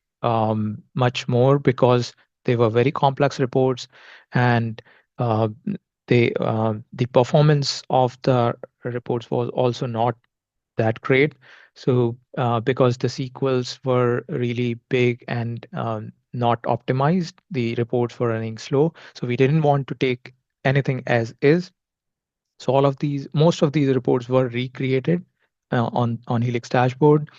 much more because they were very complex reports, and uh, the performance of the reports was also not that great. So because the sequels were really big and not optimized, the reports were running slow. So we didn't want to take anything as is. So most of these reports were recreated on Helix Dashboard.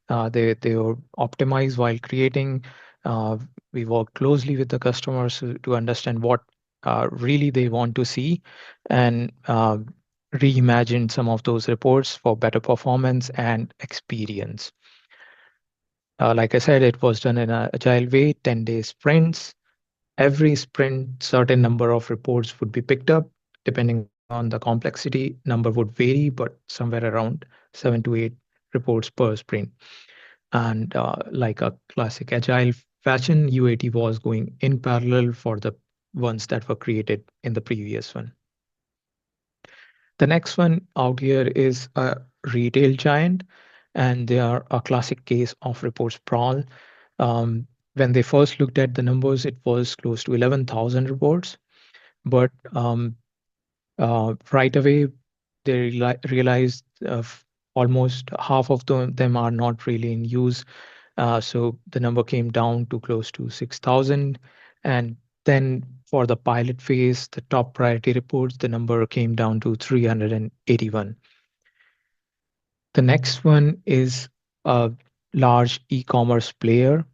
They were optimized while creating. Uh, we work closely with the customers to understand what really they want to see, and reimagine some of those reports for better performance and experience. Like I said, it was done in an agile way, 10-day sprints. Every sprint, certain number of reports would be picked up. Depending on the complexity, number would vary, but somewhere around 7 to 8 reports per sprint. And like a classic agile fashion, UAT was going in parallel for the ones that were created in the previous one. The next one out here is a retail giant, and they are a classic case of report sprawl. Um, when they first looked at the numbers, it was close to 11,000 reports, but right away they realized almost half of them are not really in use. So the number came down to close to 6,000. And then for the pilot phase, the top priority reports, the number came down to 381. The next one is a large e-commerce player.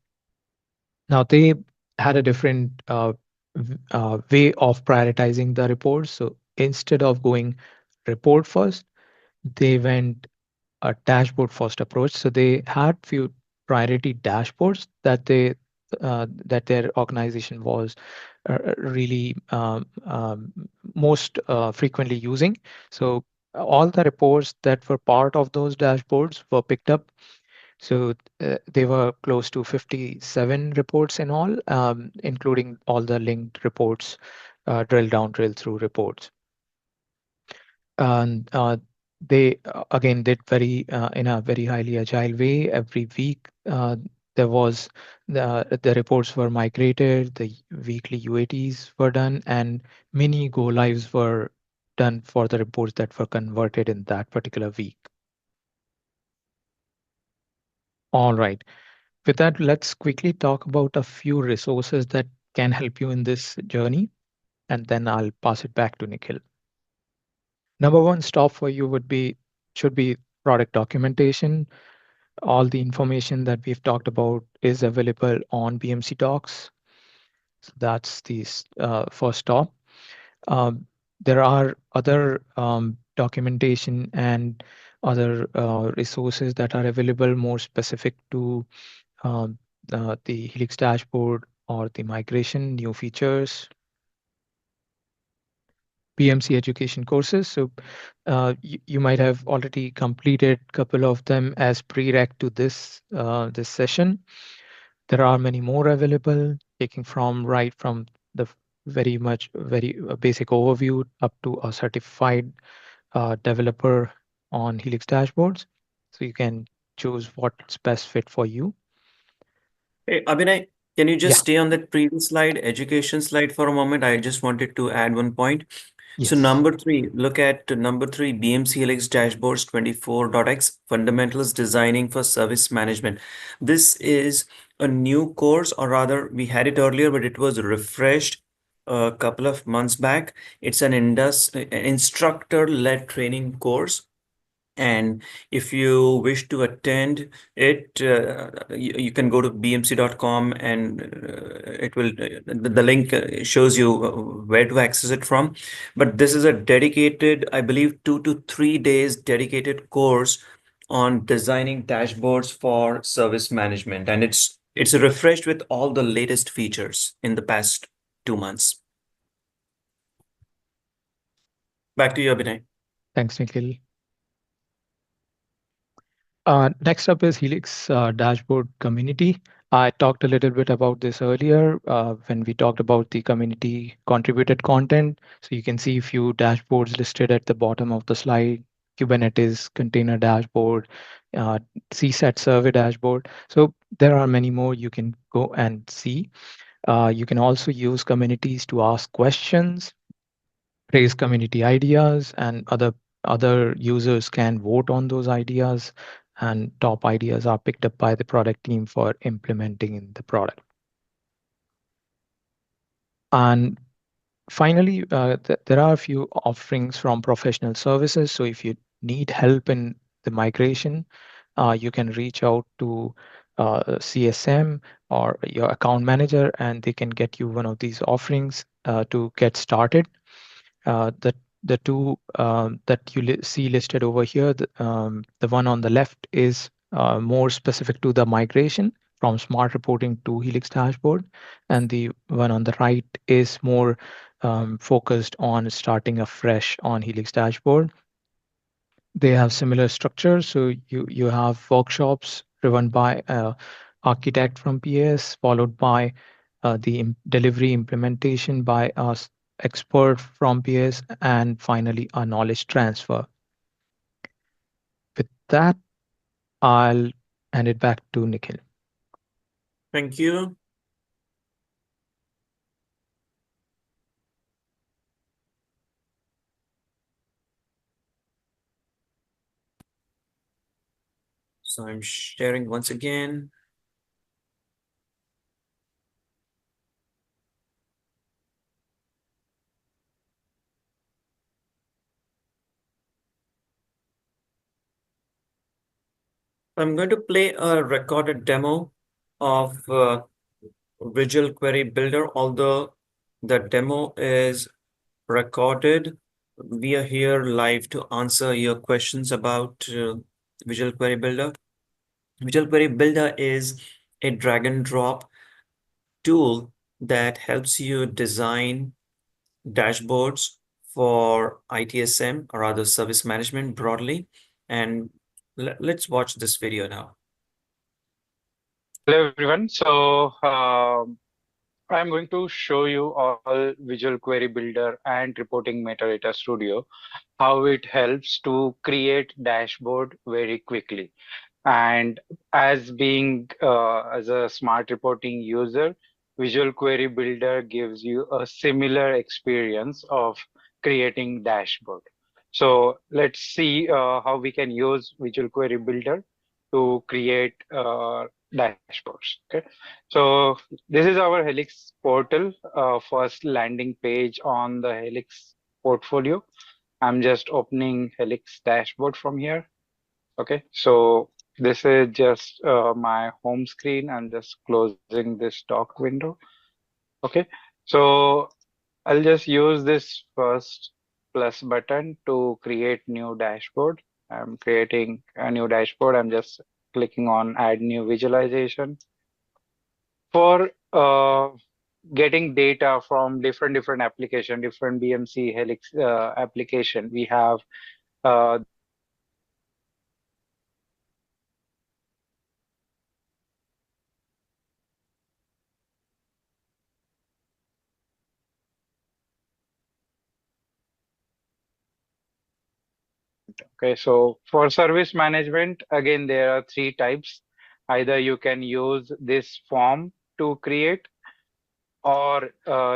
Now they had a different way of prioritizing the reports. So instead of going report first, they went a dashboard first approach. So they had few priority dashboards that they that their organization was really most frequently using. So all the reports that were part of those dashboards were picked up. So they were close to 57 reports in all, including all the linked reports, drill down, drill through reports. And they again did very in a very highly agile way. Every week there was the reports were migrated, the weekly UATs were done, and many go lives were done for the reports that were converted in that particular week. All right. With that, let's quickly talk about a few resources that can help you in this journey, and then I'll pass it back to Nikhil. Number one stop for you should be product documentation. All the information that we've talked about is available on BMC Docs. So that's the first stop. There are other documentation and other resources that are available more specific to um, the Helix dashboard or the migration, new features, BMC education courses. So you might have already completed a couple of them as prereq to this session. There are many more available, taking from right from the very basic overview up to a certified developer on Helix dashboards. So you can choose what's best fit for you. Hey, Abhinay, can you just Yeah. stay on that previous slide, education slide for a moment? I just wanted to add one point. So Yes. number three, look at number three, BMC Helix Dashboards 24.x, Fundamentals Designing for Service Management. This is a new course, or rather we had it earlier, but it was refreshed a couple of months back. It's an instructor-led training course. And if you wish to attend it, you can go to bmc.com and it will the link shows you where to access it from. But this is a dedicated, I believe, 2 to 3 days dedicated course on designing dashboards for service management, and it's refreshed with all the latest features in the past 2 months. Back to you, Abhinay. Thanks, Nikhil. Next up is Helix dashboard community. I talked a little bit about this earlier when we talked about the community contributed content. So you can see a few dashboards listed at the bottom of the slide: Kubernetes container dashboard, uh, CSAT survey dashboard. So there are many more you can go and see. You can also use communities to ask questions, raise community ideas, and other users can vote on those ideas, and top ideas are picked up by the product team for implementing in the product. And finally, there are a few offerings from professional services. So if you need help in the migration, you can reach out to CSM or your account manager, and they can get you one of these offerings to get started. The two that you see listed over here, the one on the left is more specific to the migration from smart reporting to Helix dashboard, and the one on the right is more focused on starting afresh on Helix dashboard. They have similar structures, so you have workshops driven by architect from PS, followed by the delivery implementation by us expert from PS, and finally a knowledge transfer. With that, I'll hand it back to Nikhil. Thank you. So I'm sharing once again. I'm going to play a recorded demo of Visual Query Builder. Although the demo is recorded, we are here live to answer your questions about Visual Query Builder. Visual Query Builder is a drag and drop tool that helps you design dashboards for ITSM, or rather service management broadly. And let's watch this video now. Hello everyone. I'm going to show you all Visual Query Builder and Reporting Metadata Studio, how it helps to create dashboard very quickly. And as being as a smart reporting user, Visual Query Builder gives you a similar experience of creating dashboard. So let's see how we can use Visual Query Builder to create dashboards. Okay, so this is our Helix portal, first landing page on the Helix portfolio. I'm just opening Helix dashboard from here. Okay, so this is just my home screen. I'm just closing this doc window. Okay, so I'll just use this first plus button to create new dashboard. I'm creating a new dashboard. I'm just clicking on add new visualization. For getting data from different application, different BMC Helix application, we have this dashboard where we can Okay, so for service management, again, there are three types. Either you can use this form to create, or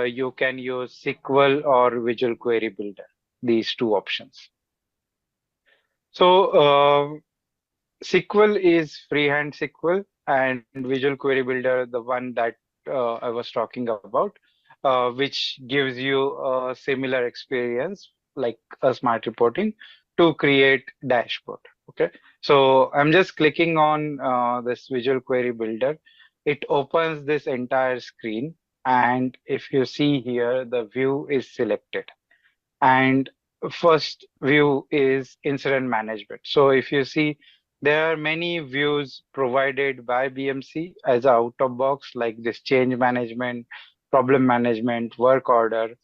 you can use SQL or Visual Query Builder, these two options. So SQL is freehand SQL, and Visual Query Builder, the one that I was talking about, which gives you a similar experience like a smart reporting to create dashboard. Okay, so I'm just clicking on this Visual Query Builder. It opens this entire screen, and if you see here, the view is selected. And first view is incident management. So if you see, there are many views provided by BMC as out of box, like this change management, problem management, work order,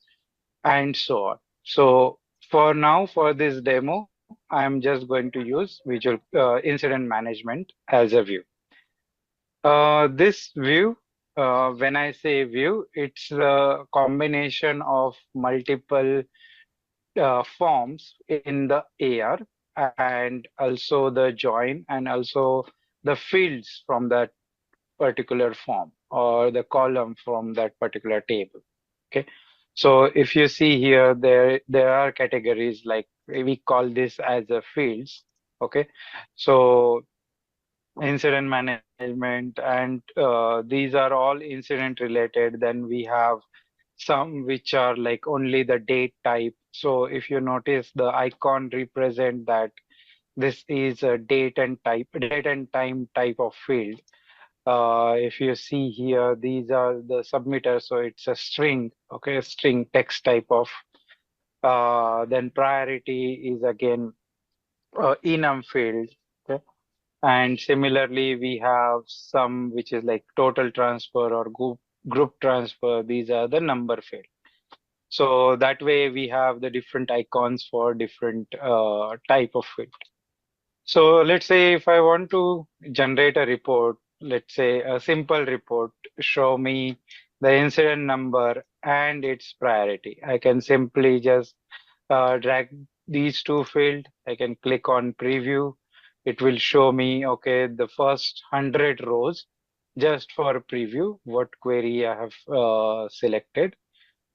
and so on. So for now, for this demo, I'm just going to use visual incident management as a view. This view, when I say view, it's a combination of multiple forms in the AR, and also the join, and also the fields from that particular form or the column from that particular table. Okay, so if you see here, there are categories, like we call this as a fields. Okay, so incident management, and these are all incident related. Then we have some which are like only the date type. So if you notice, the icon represent that this is a date and time type of field. If you see here, these are the submitters, so it's a string, okay, a string text type of. Then priority is again enum field. Okay, and similarly, we have some which is like total transfer or group transfer. These are the number field. So that way we have the different icons for different type of field. So let's say if I want to generate a report, let's say a simple report, show me the incident number and its priority. I can simply just drag these two fields. I can click on preview. It will show me, okay, the first 100 rows just for preview, what query I have selected.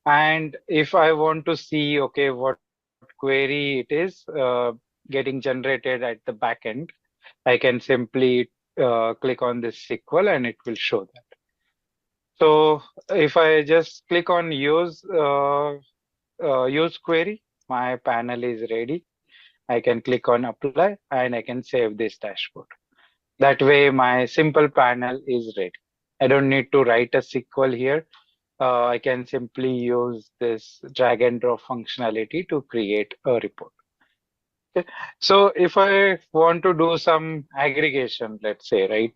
And if I want to see, okay, what query it is getting generated at the back end, I can simply click on this SQL and it will show that. So if I just click on use query, my panel is ready. I can click on apply and I can save this dashboard. That way my simple panel is ready. I don't need to write a SQL here. I can simply use this drag and drop functionality to create a report. Okay. So if I want to do some aggregation, let's say, right,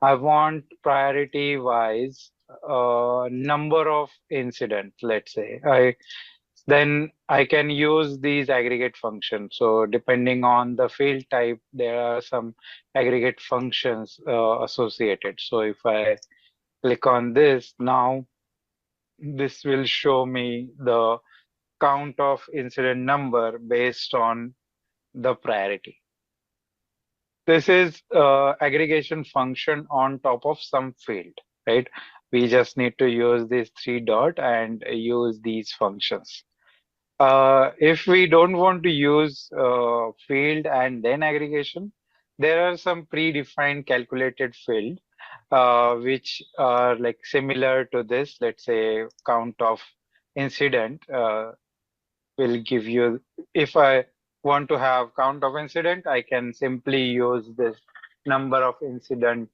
I want priority wise number of incidents, let's say, then I can use these aggregate functions. So depending on the field type, there are some aggregate functions associated. So if I click on this now, this will show me the count of incident number based on the priority. This is aggregation function on top of some field, right? We just need to use this three dot and use these functions. If we don't want to use field and then aggregation, there are some predefined calculated field which are like similar to this. Let's say count of incident will give you, if I want to have count of incident, I can simply use this number of incident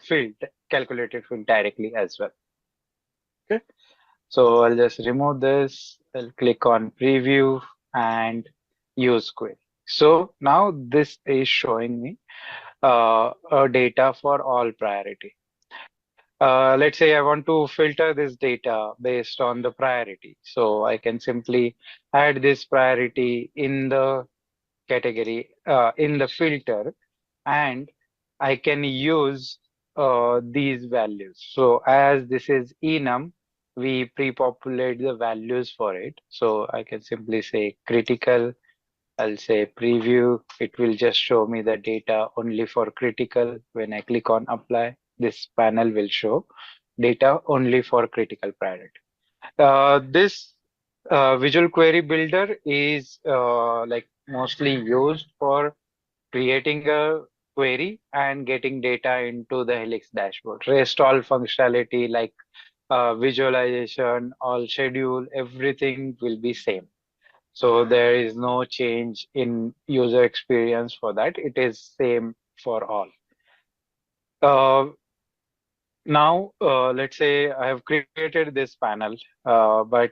field, calculated field directly as well. Okay, so I'll just remove this. I'll click on preview and use query. So now this is showing me data for all priority. Let's say I want to filter this data based on the priority. So I can simply add this priority in the category, in the filter, and I can use these values. So as this is enum, we pre-populate the values for it. So I can simply say critical. I'll say preview. It will just show me the data only for critical. When I click on apply, this panel will show data only for critical priority. This visual query builder is like mostly used for creating a query and getting data into the Helix dashboard. Rest all functionality like visualization, all schedule, everything will be same. So there is no change in user experience for that. It is same for all. Now, let's say I have created this panel, but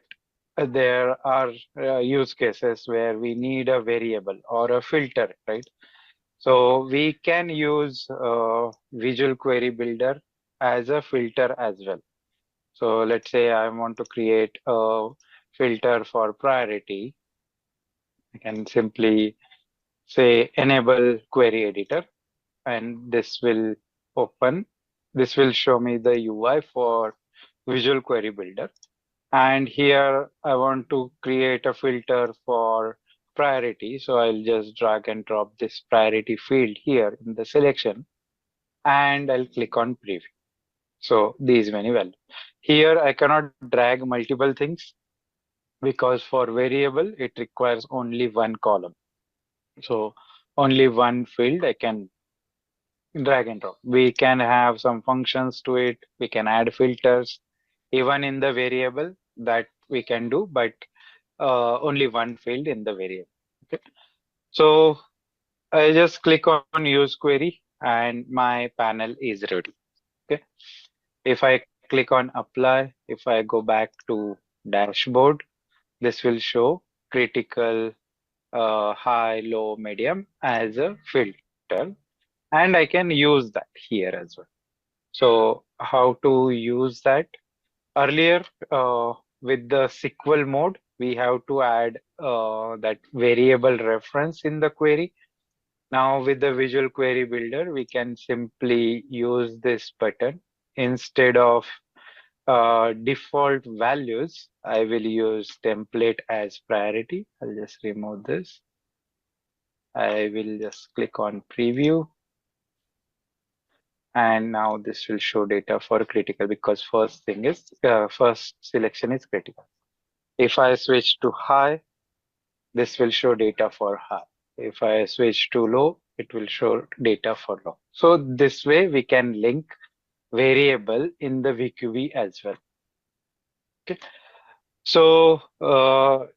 there are use cases where we need a variable or a filter, right? So we can use Visual Query Builder as a filter as well. So let's say I want to create a filter for priority. I can simply say enable query editor, and this will open. This will show me the UI for Visual Query Builder. And here I want to create a filter for priority. So I'll just drag and drop this priority field here in the selection, and I'll click on preview. So these many values. Here I cannot drag multiple things because for variable, it requires only one column. So only one field I can drag and drop. We can have some functions to it. We can add filters even in the variable that we can do, but only one field in the variable. Okay. So I just click on use query and my panel is ready. Okay. If I click on apply, if I go back to dashboard, this will show critical, high, low, medium as a filter, and I can use that here as well. So how to use that? Earlier, with the SQL mode, we have to add that variable reference in the query. Now with the Visual Query Builder, we can simply use this button. Instead of default values, I will use template as priority. I'll just remove this. I will just click on preview. And now this will show data for critical because first selection is critical. If I switch to high, this will show data for high. If I switch to low, it will show data for low. So this way we can link variable in the VQB as well. Okay. So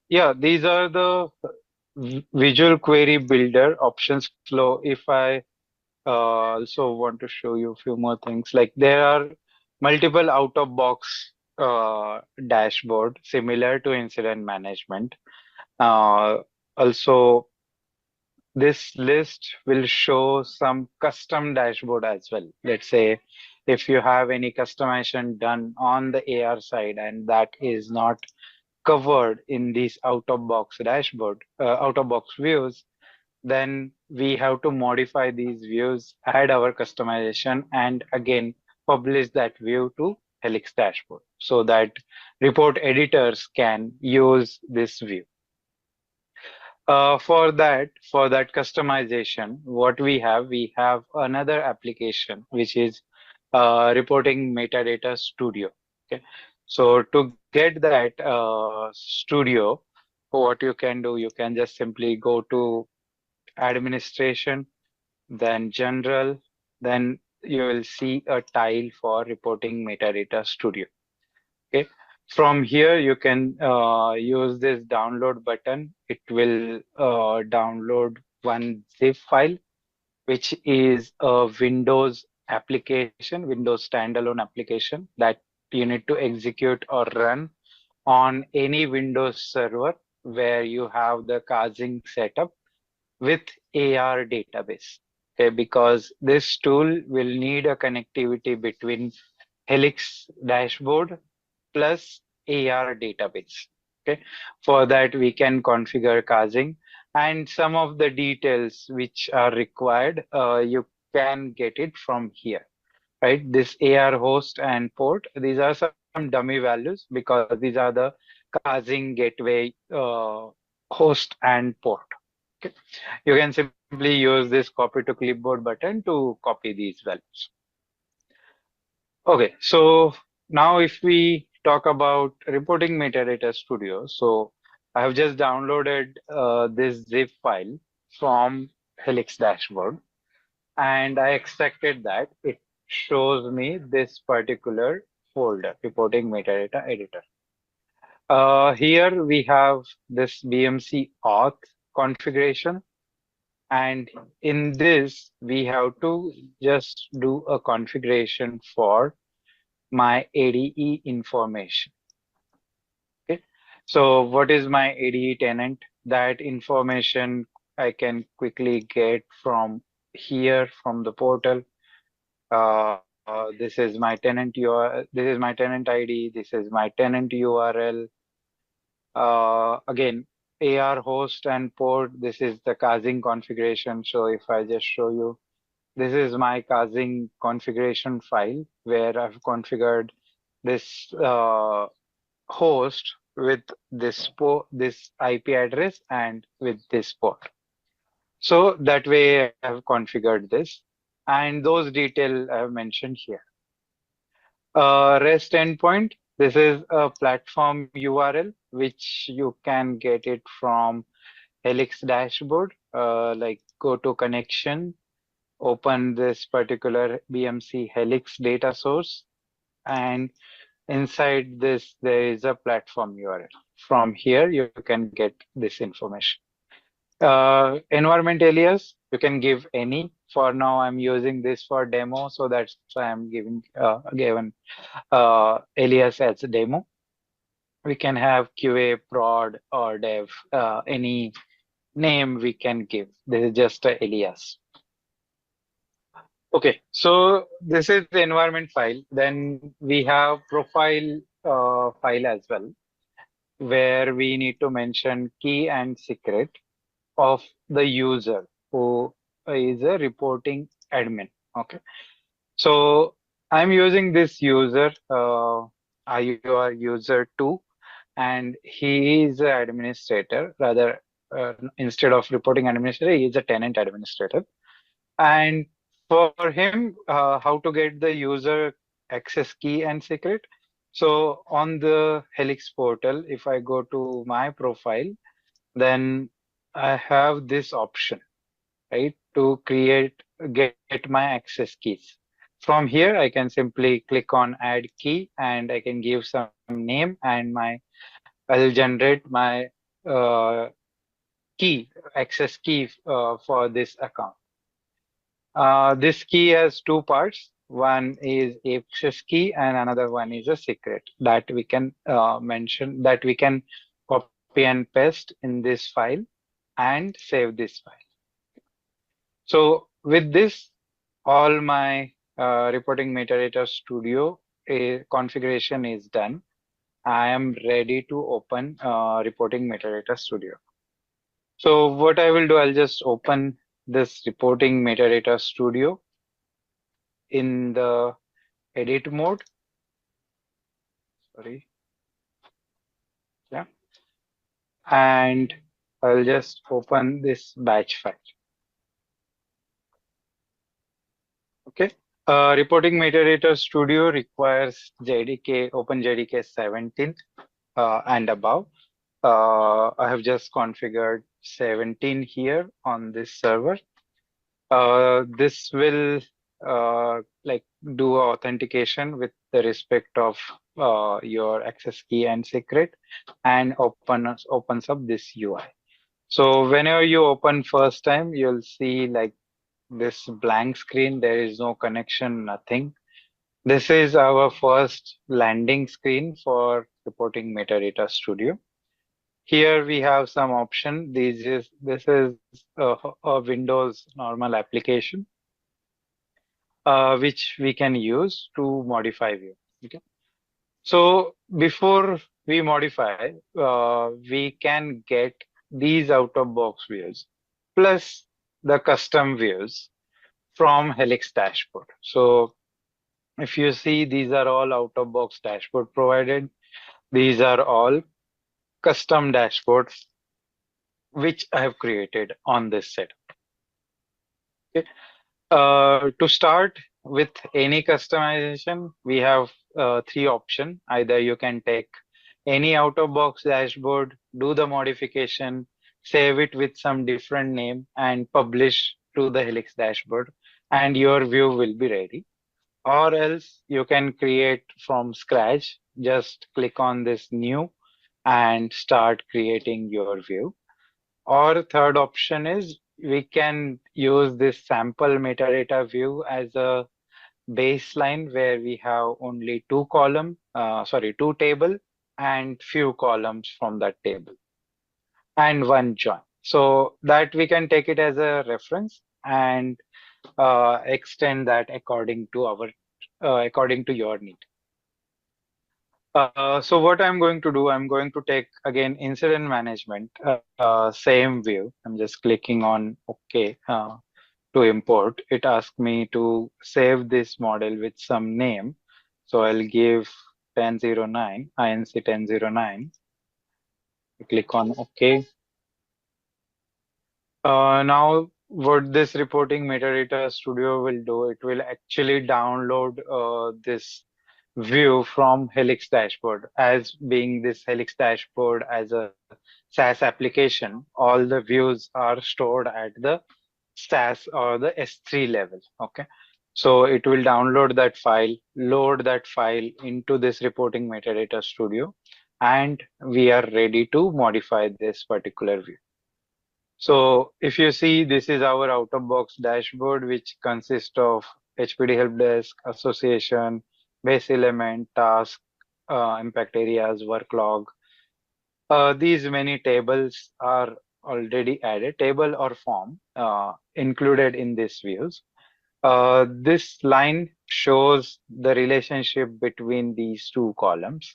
yeah, these are the Visual Query Builder options flow. If I also want to show you a few more things, like there are multiple out-of-box dashboard similar to incident management. Also, this list will show some custom dashboard as well. Let's say if you have any customization done on the AR side and that is not covered in these out-of-box dashboard, out-of-box views, then we have to modify these views, add our customization, and again publish that view to Helix dashboard so that report editors can use this view. For that customization, what we have another application which is reporting metadata studio. Okay, so to get that studio, what you can do, you can just simply go to administration, then general, then you will see a tile for reporting metadata studio. Okay. From here, you can use this download button. It will download one zip file, which is a Windows application, Windows standalone application that you need to execute or run on any Windows server where you have the casing setup with AR database. Okay, because this tool will need a connectivity between Helix dashboard plus AR database. Okay, for that we can configure casing and some of the details which are required, you can get it from here, right? This AR host and port, these are some dummy values because these are the casing gateway host and port. Okay, you can simply use this copy to clipboard button to copy these values. Okay, so now if we talk about reporting metadata studio, so I have just downloaded this zip file from Helix dashboard and I extracted that. It shows me this particular folder, reporting metadata editor. Here we have this BMC auth configuration. And in this, we have to just do a configuration for my ADE information. Okay. So what is my ADE tenant? That information I can quickly get from here from the portal. This is my tenant URL, this is my tenant ID, this is my tenant URL. Again, AR host and port, this is the casing configuration. So if I just show you, this is my casing configuration file where I've configured this host with this IP address and with this port. So that way I have configured this and those details I have mentioned here. REST endpoint, this is a platform URL which you can get it from Helix dashboard. Like go to connection, open this particular BMC Helix data source, and inside this there is a platform URL. From here you can get this information. Environment alias, you can give any. For now I'm using this for demo, so that's why I'm given alias as a demo. We can have QA, prod, or dev, any name we can give. This is just a alias. Okay, so this is the environment file. Then we have profile file as well, where we need to mention key and secret of the user who is a reporting admin. Okay, so I'm using this user, IUR user 2, and he is an administrator. Rather, instead of reporting administrator, he is a tenant administrator. And for him, how to get the user access key and secret? So on the Helix portal, if I go to my profile, then I have this option, right, to get my access keys. From here, I can simply click on add key and I can give some name and I'll generate my access key for this account. This key has two parts. One is access key and another one is a secret that we can mention, that we can copy and paste in this file and save this file. So with this, all my reporting metadata studio configuration is done. I am ready to open reporting metadata studio. So what I will do, I'll just open this reporting metadata studio in the edit mode. Sorry. Yeah. And I'll just open this batch file. Okay. Reporting metadata studio requires JDK, OpenJDK 17 and above. I have just configured 17 here on this server. This will like do authentication with the respect of your access key and secret, and opens up this UI. So whenever you open first time, you'll see like this blank screen. There is no connection, nothing. This is our first landing screen for reporting metadata studio. Here we have some option. This is a Windows normal application, which we can use to modify view. Okay. So before we modify, we can get these out-of-box views plus the custom views from Helix Dashboard. So if you see, these are all out-of-box dashboard provided. These are all custom dashboards which I have created on this set. Okay. To start with any customization, we have three options. Either you can take any out-of-box dashboard, do the modification, save it with some different name, and publish to the Helix dashboard, and your view will be ready. Or else you can create from scratch. Just click on this new and start creating your view. Or third option is we can use this sample metadata view as a baseline where we have only two table and few columns from that table and one join. So that we can take it as a reference and extend that according to your need. So what I'm going to do, I'm going to take again incident management, same view. I'm just clicking on OK to import. It asks me to save this model with some name. So I'll give 1009, INC 1009. Click on OK. Now what this reporting metadata studio will do, it will actually download this view from Helix dashboard. As being this Helix dashboard as a SaaS application, all the views are stored at the SaaS or the S3 level. Okay. So it will download that file, load that file into this reporting metadata studio, and we are ready to modify this particular view. So if you see, this is our out-of-box dashboard, which consists of HPD help desk, association, base element, task, impact areas, work log. These many tables are already added, table or form included in these views. This line shows the relationship between these two columns.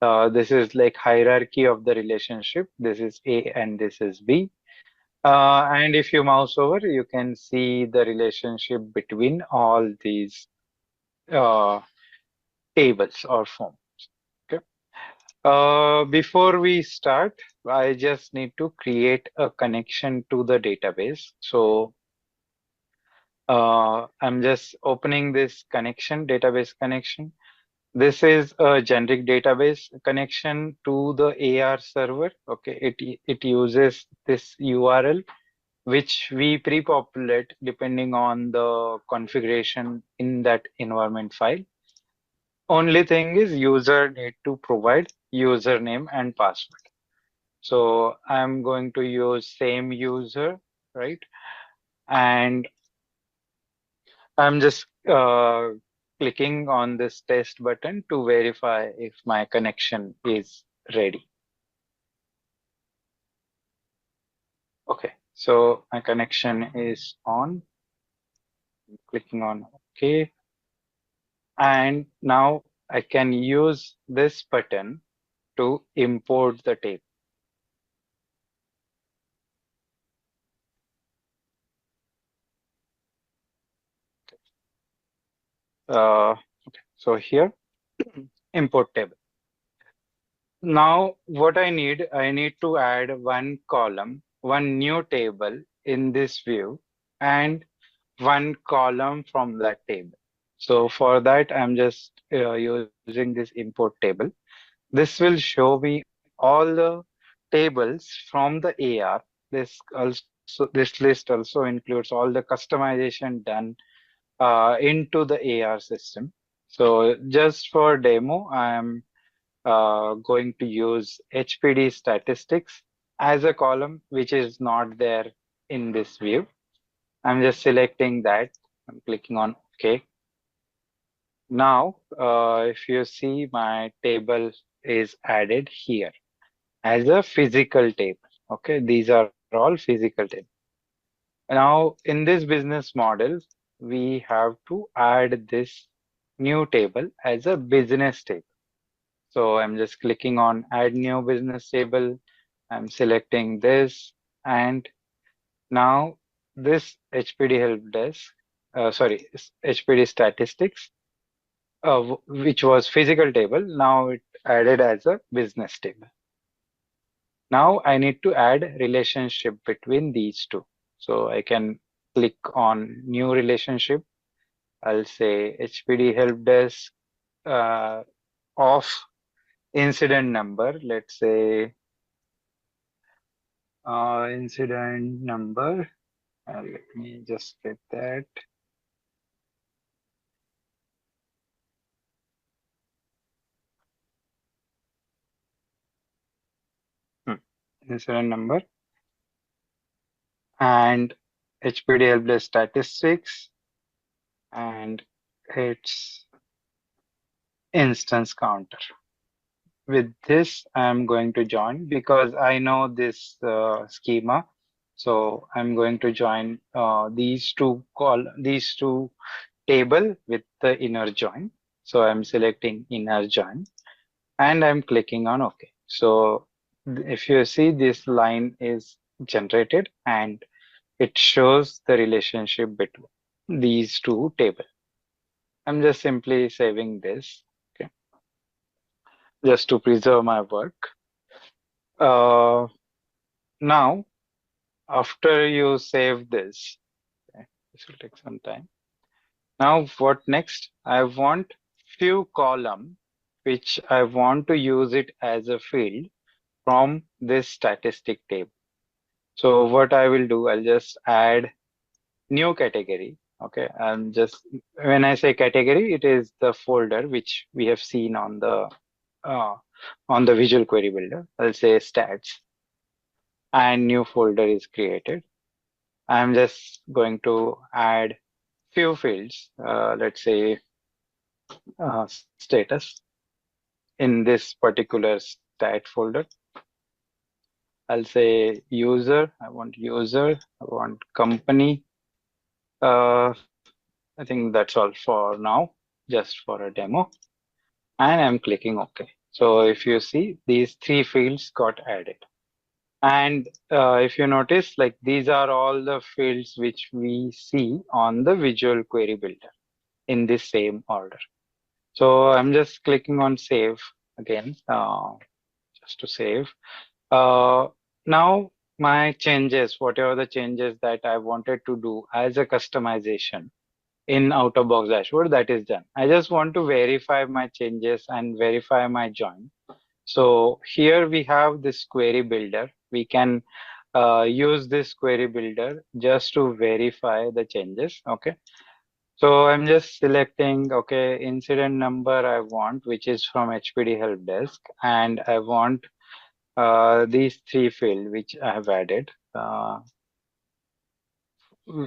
This is like hierarchy of the relationship. This is A and this is B. And if you mouse over, you can see the relationship between all these tables or forms. Okay. Before we start, I just need to create a connection to the database. So I'm just opening this database connection. This is a generic database connection to the AR server. Okay, it uses this URL which we pre-populate depending on the configuration in that environment file. Only thing is user need to provide username and password. So I'm going to use same user, right? And I'm just clicking on this test button to verify if my connection is ready. Okay, so my connection is on. I'm clicking on OK. And now I can use this button to import the table. Okay. So here, import table. Now what I need to add one column, one new table in this view, and one column from that table. So for that, I'm just using this import table. This will show me all the tables from the AR. This list also includes all the customization done into the AR system. So just for demo, I'm going to use HPD statistics as a column, which is not there in this view. I'm just selecting that. I'm clicking on OK. Now, if you see, my table is added here as a physical table. Okay, these are all physical tables. Now, in this business model, we have to add this new table as a business table. So I'm just clicking on Add New Business Table. I'm selecting this, and now this HPD Help Desk, HPD Statistics, which was physical table, now it added as a business table. Now I need to add relationship between these two. So I can click on New Relationship. I'll say HPD Help Desk of incident number. Let's say incident number. Let me just get that. Incident number and HPD helpdesk statistics and its instance counter. With this, I'm going to join because I know this schema. So I'm going to join these two table with the inner join. So I'm selecting inner join and I'm clicking on OK. So if you see, this line is generated and it shows the relationship between these two tables. I'm just simply saving this, okay, just to preserve my work. Now, after you save this, okay, this will take some time. Now, what next? I want few column, which I want to use it as a field from this statistic table. So what I will do, I'll just add new category. Okay, and just when I say category, it is the folder which we have seen on the Visual Query Builder. I'll say stats, and new folder is created. I'm just going to add few fields. Let's say status in this particular stat folder. I'll say user. I want user. I want company. I think that's all for now, just for a demo. And I'm clicking OK. So if you see, these three fields got added. And if you notice, like these are all the fields which we see on the Visual Query Builder in this same order. So I'm just clicking on save again, just to save. Now my changes, whatever the changes that I wanted to do as a customization in out-of-box dashboard, that is done. I just want to verify my changes and verify my join. So here we have this query builder. We can use this query builder just to verify the changes. Okay. So I'm just selecting, okay, incident number I want, which is from HPD Help Desk, and I want these three fields which I have added,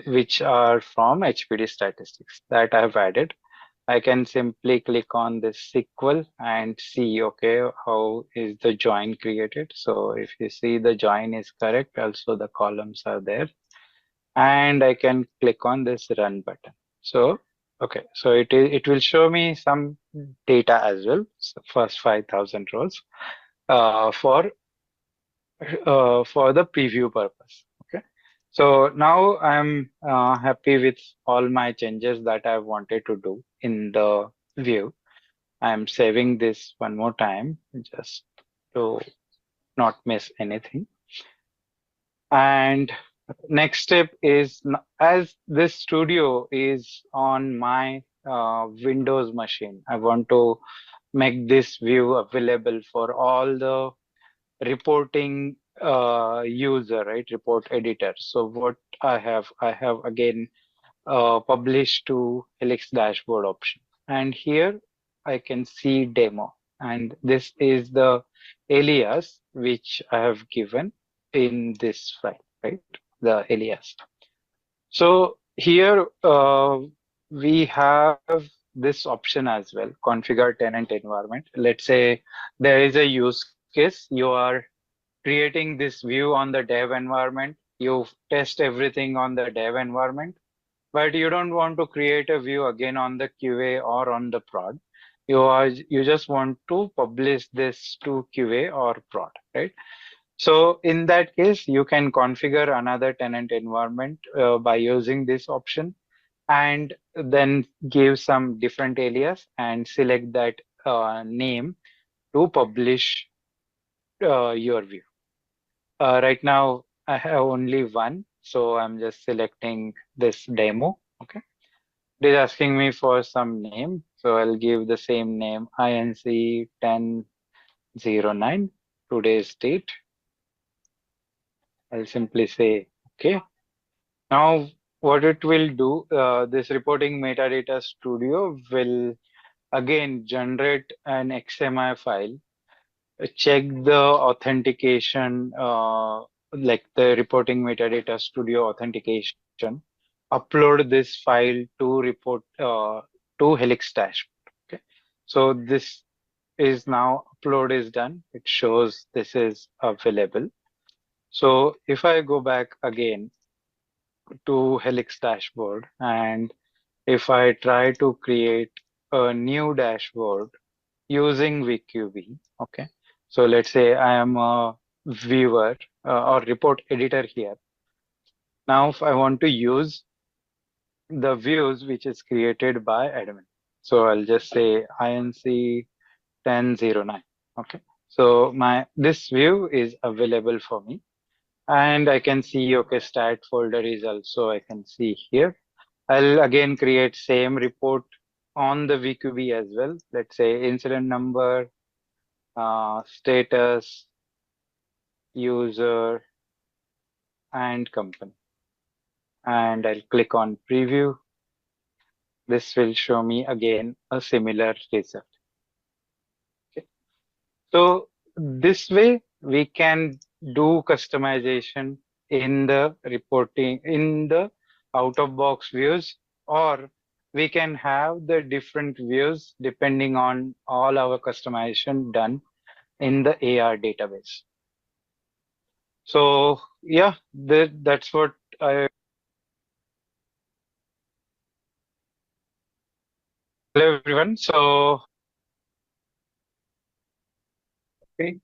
which are from HPD statistics that I have added. I can simply click on this SQL and see, okay, how is the join created. So if you see the join is correct, also the columns are there. And I can click on this run button. So Okay, so it will show me some data as well. So first 5,000 rows for the preview purpose. Okay, so now I'm happy with all my changes that I wanted to do in the view. I'm saving this one more time just to not miss anything. And next step is as this studio is on my Windows machine, I want to make this view available for all the reporting user, right? Report editor. So what I have again published to Helix dashboard option. And here I can see demo. And this is the alias which I have given in this file, right? The alias. So here we have this option as well, configure tenant environment. Let's say there is a use case. You are creating this view on the dev environment. You test everything on the dev environment, but you don't want to create a view again on the QA or on the prod. You just want to publish this to QA or prod, right? So in that case, you can configure another tenant environment by using this option and then give some different alias and select that name to publish your view. Right now, I have only one, so I'm just selecting this demo. Okay. It is asking me for some name, so I'll give the same name, INC 1009, today's date. I'll simply say, okay. Now, what it will do, this reporting metadata studio will again generate an XML file, check the authentication, like the reporting metadata studio authentication, upload this file to report to Helix dashboard. Okay, so this is now upload is done. It shows this is available. So if I go back again to Helix dashboard and if I try to create a new dashboard using VQB, okay. So let's say I am a viewer or report editor here. Now, if I want to use the views which is created by admin, so I'll just say INC 1009. Okay. So this view is available for me, and I can see okay, stat folder is also I can see here. I'll again create same report on the VQB as well. Let's say incident number, status, user, and company. And I'll click on preview. This will show me again a similar result. Okay. So this way we can do customization in the reporting, in the out-of-box views, or we can have the different views depending on all our customization done in the AR database. So yeah, that's what I. Hello everyone. So Okay.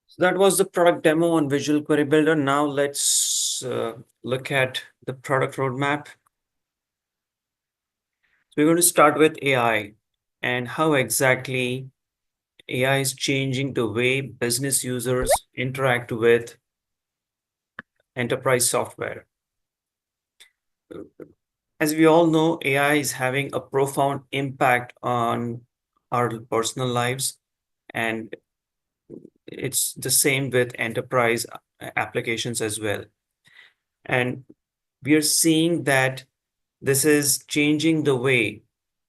So that was the product demo on Visual Query Builder. Now let's look at the product roadmap. So we're going to start with AI and how exactly AI is changing the way business users interact with enterprise software. As we all know, AI is having a profound impact on our personal lives, and it's the same with enterprise applications as well. And we are seeing that this is changing the way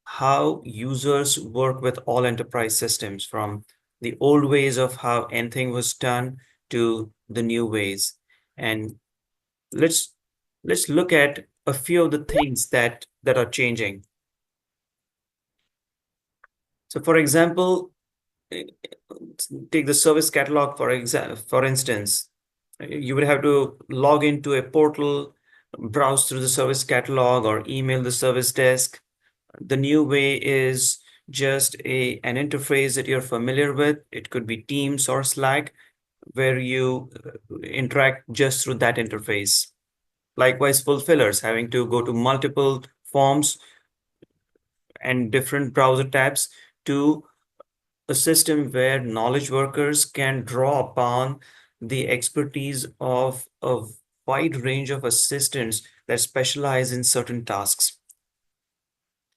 how users work with all enterprise systems, from the old ways of how anything was done to the new ways. And let's look at a few of the things that are changing. So for example, take the service catalog for instance. You would have to log into a portal, browse through the service catalog, or email the service desk. The new way is just an interface that you're familiar with. It could be Teams or Slack, where you interact just through that interface. Likewise, fulfillers having to go to multiple forms and different browser tabs to a system where knowledge workers can draw upon the expertise of a wide range of assistants that specialize in certain tasks.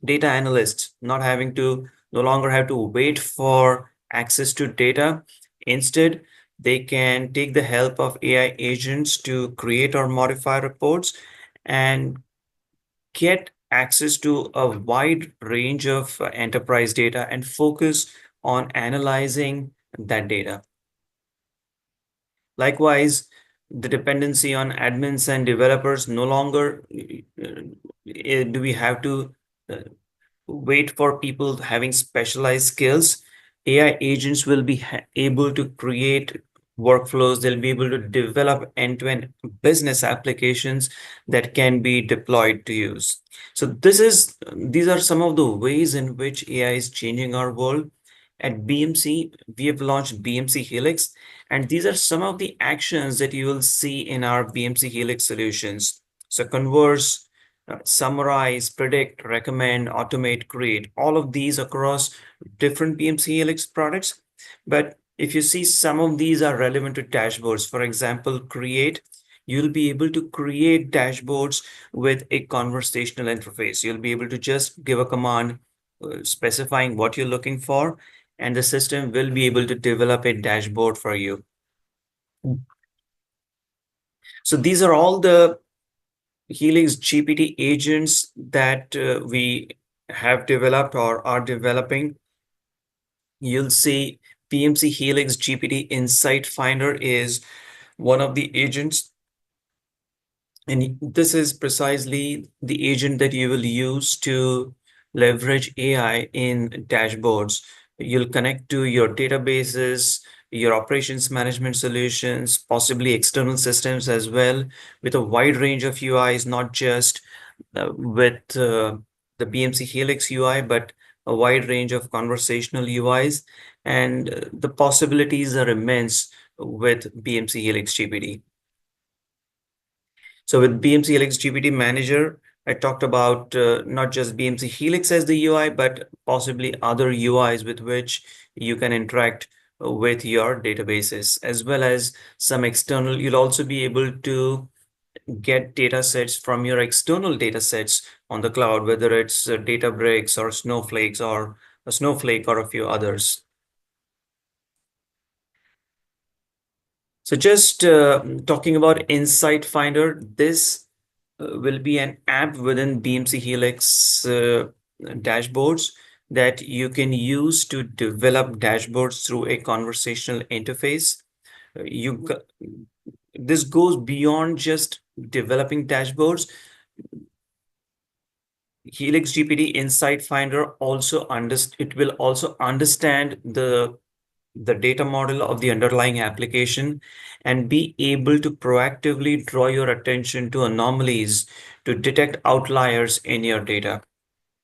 Data analysts no longer have to wait for access to data. Instead, they can take the help of AI agents to create or modify reports and get access to a wide range of enterprise data and focus on analyzing that data. Likewise, the dependency on admins and developers no longer do we have to uh, wait for people having specialized skills. AI agents will be able to create workflows. They'll be able to develop end-to-end business applications that can be deployed to use. So these are some of the ways in which AI is changing our world. At BMC, we have launched BMC Helix, and these are some of the actions that you will see in our BMC Helix solutions. So converse, summarize, predict, recommend, automate, create, all of these across different BMC Helix products. But if you see, some of these are relevant to dashboards. For example, create, you'll be able to create dashboards with a conversational interface. You'll be able to just give a command specifying what you're looking for, and the system will be able to develop a dashboard for you. So these are all the Helix GPT agents that we have developed or are developing. You'll see BMC Helix GPT Insight Finder is one of the agents. And this is precisely the agent that you will use to leverage AI in dashboards. You'll connect to your databases, your operations management solutions, possibly external systems as well, with a wide range of UIs, not just with the BMC Helix UI, but a wide range of conversational UIs. And the possibilities are immense with BMC Helix GPT. So with BMC Helix GPT Manager, I talked about not just BMC Helix as the UI, but possibly other UIs with which you can interact with your databases, as well as some external. You'll also be able to get data sets from your external data sets on the cloud, whether it's Databricks or Snowflake or a few others. So just talking about Insight Finder, this will be an app within BMC Helix dashboards that you can use to develop dashboards through a conversational interface. This goes beyond just developing dashboards. Helix GPT Insight Finder it will also understand the data model of the underlying application and be able to proactively draw your attention to anomalies to detect outliers in your data.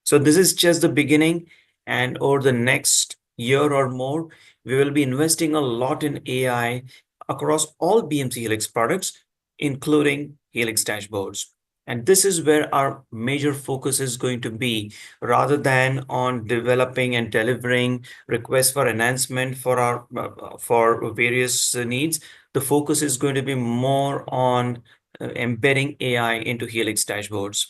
So this is just the beginning, and over the next year or more, we will be investing a lot in AI across all BMC Helix products, including Helix Dashboards. And this is where our major focus is going to be, rather than on developing and delivering requests for enhancement for various needs. The focus is going to be more on embedding AI into Helix Dashboards.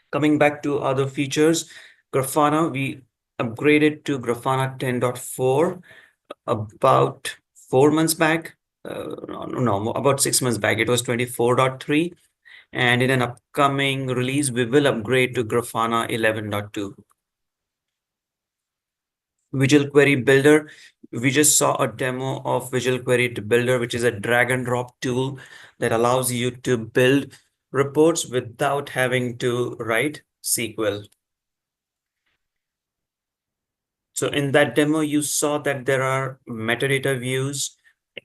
Coming back to other features, Grafana, we upgraded to Grafana 10.4 about 4 months back. No, about 6 months back. It was 24.3. And in an upcoming release, we will upgrade to Grafana 11.2. Visual Query Builder, we just saw a demo of Visual Query Builder, which is a drag and drop tool that allows you to build reports without having to write SQL. So in that demo, you saw that there are metadata views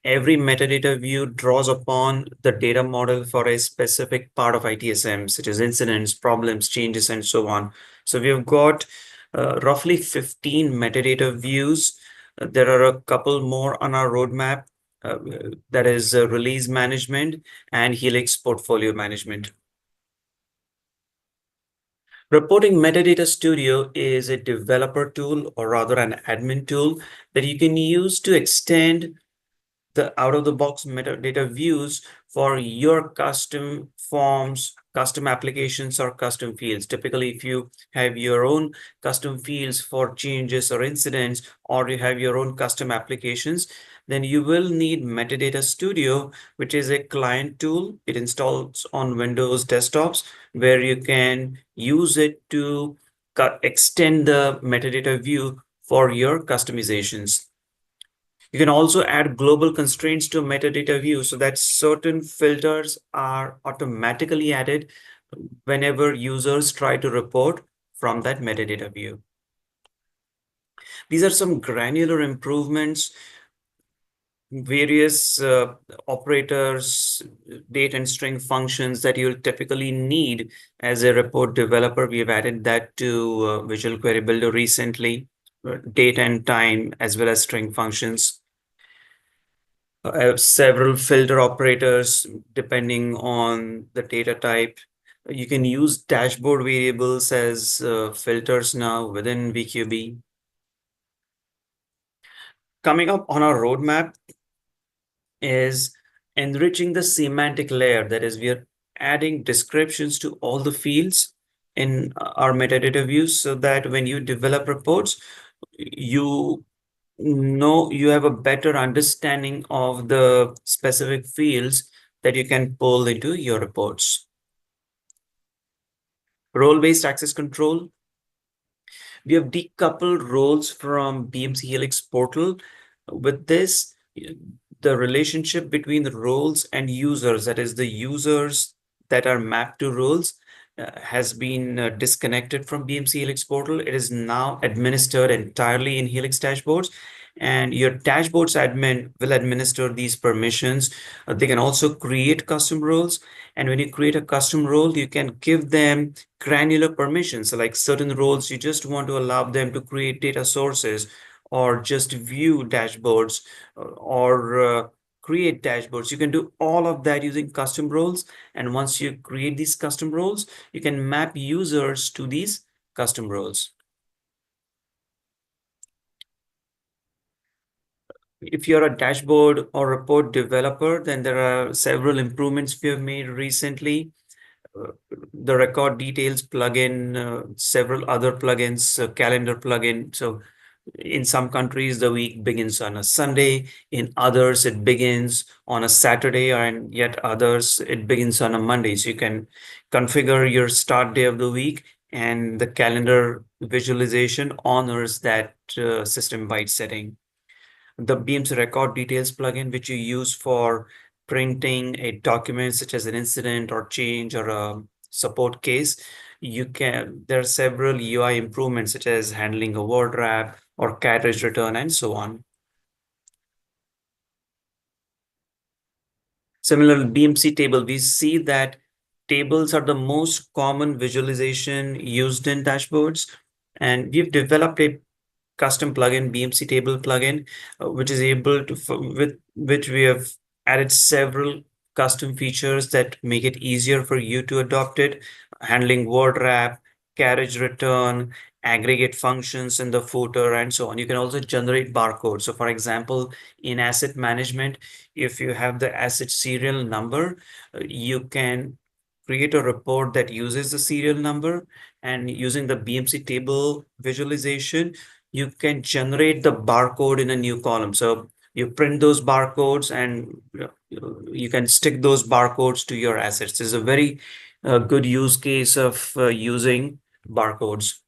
Every metadata view draws upon the data model for a specific part of ITSM, such as incidents, problems, changes, and so on. So we've got roughly 15 metadata views. There are a couple more on our roadmap, that is release management and Helix portfolio management. Reporting Metadata Studio is a developer tool, or rather an admin tool, that you can use to extend the out-of-the-box metadata views for your custom forms, custom applications, or custom fields. Typically, if you have your own custom fields for changes or incidents, or you have your own custom applications, then you will need Metadata Studio, which is a client tool. It installs on Windows desktops, where you can use it to extend the metadata view for your customizations. You can also add global constraints to metadata view so that certain filters are automatically added whenever users try to report from that metadata view. These are some granular improvements, various operators, date and string functions that you'll typically need as a report developer. We have added that to Visual Query Builder recently, date and time, as well as string functions. I have several filter operators depending on the data type. You can use dashboard variables as filters now within VQB. Coming up on our roadmap is enriching the semantic layer. That is, we are adding descriptions to all the fields in our metadata views so that when you develop reports, you have a better understanding of the specific fields that you can pull into your reports. Role-based access control. We have decoupled roles from BMC Helix portal. With this, the relationship between the roles and users, that is the users that are mapped to roles, has been disconnected from BMC Helix portal. It is now administered entirely in Helix Dashboards, and your dashboards admin will administer these permissions. They can also create custom roles, and when you create a custom role, you can give them granular permissions. So like certain roles, you just want to allow them to create data sources, or just view dashboards, or create dashboards. You can do all of that using custom roles. And once you create these custom roles, you can map users to these custom roles. If you're a dashboard or report developer, then there are several improvements we have made recently. The record details plugin, several other plugins, calendar plugin. So in some countries, the week begins on a Sunday. In others, it begins on a Saturday, and yet others, it begins on a Monday. So you can configure your start day of the week, and the calendar visualization honors that system-wide setting. The BMC record details plugin, which you use for printing a document such as an incident or change or a support case, there are several UI improvements such as handling a word wrap or cartridge return and so on. Similar BMC table, we see that tables are the most common visualization used in dashboards, and we've developed a custom plugin, BMC table plugin, which is able to, with which we have added several custom features that make it easier for you to adopt it, handling word wrap, carriage return, aggregate functions in the footer, and so on. You can also generate barcodes. So for example, in asset management, if you have the asset serial number, you can create a report that uses the serial number, and using the BMC table visualization, you can generate the barcode in a new column. So you print those barcodes, and you can stick those barcodes to your assets. This is a very good use case of using barcodes.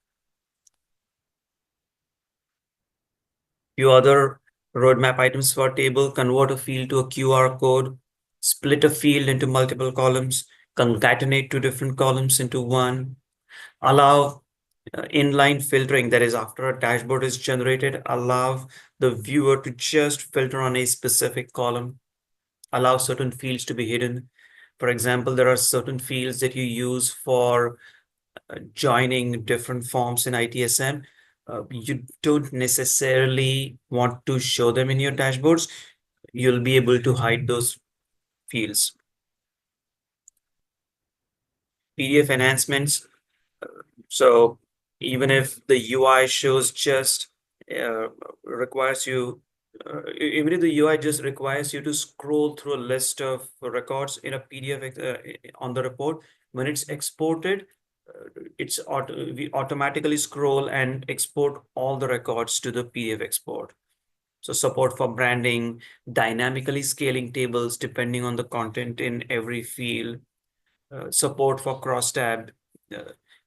Few other roadmap items for table: convert a field to a QR code, split a field into multiple columns, concatenate two different columns into one, allow inline filtering, that is after a dashboard is generated, allow the viewer to just filter on a specific column, allow certain fields to be hidden. For example, there are certain fields that you use for joining different forms in ITSM. You don't necessarily want to show them in your dashboards. You'll be able to hide those fields. PDF enhancements. So even if the UI shows just requires you, even if the UI just requires you to scroll through a list of records in a PDF on the report, when it's exported, we automatically scroll and export all the records to the PDF export. So support for branding, dynamically scaling tables depending on the content in every field, support for crosstab,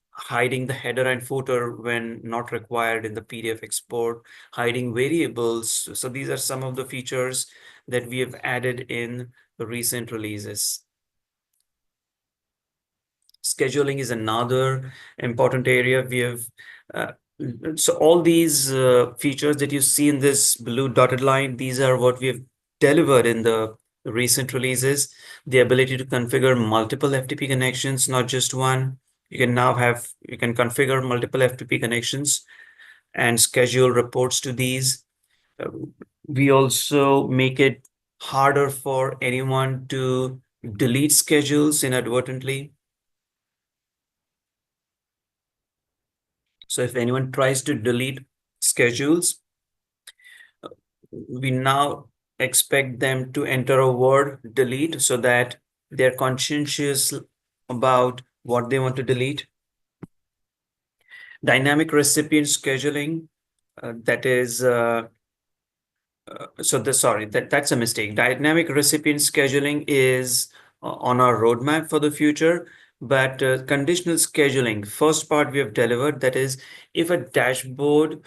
hiding the header and footer when not required in the PDF export, hiding variables. So these are some of the features that we have added in the recent releases. Scheduling is another important area. We have so all these features that you see in this blue dotted line, these are what we have delivered in the recent releases. The ability to configure multiple FTP connections, not just one. You can configure multiple FTP connections and schedule reports to these. We also make it harder for anyone to delete schedules inadvertently. So if anyone tries to delete schedules, we now expect them to enter a word delete so that they're conscientious about what they want to delete. Dynamic recipient scheduling, that's a mistake. Dynamic recipient scheduling is on our roadmap for the future, but conditional scheduling, first part we have delivered, that is, if a dashboard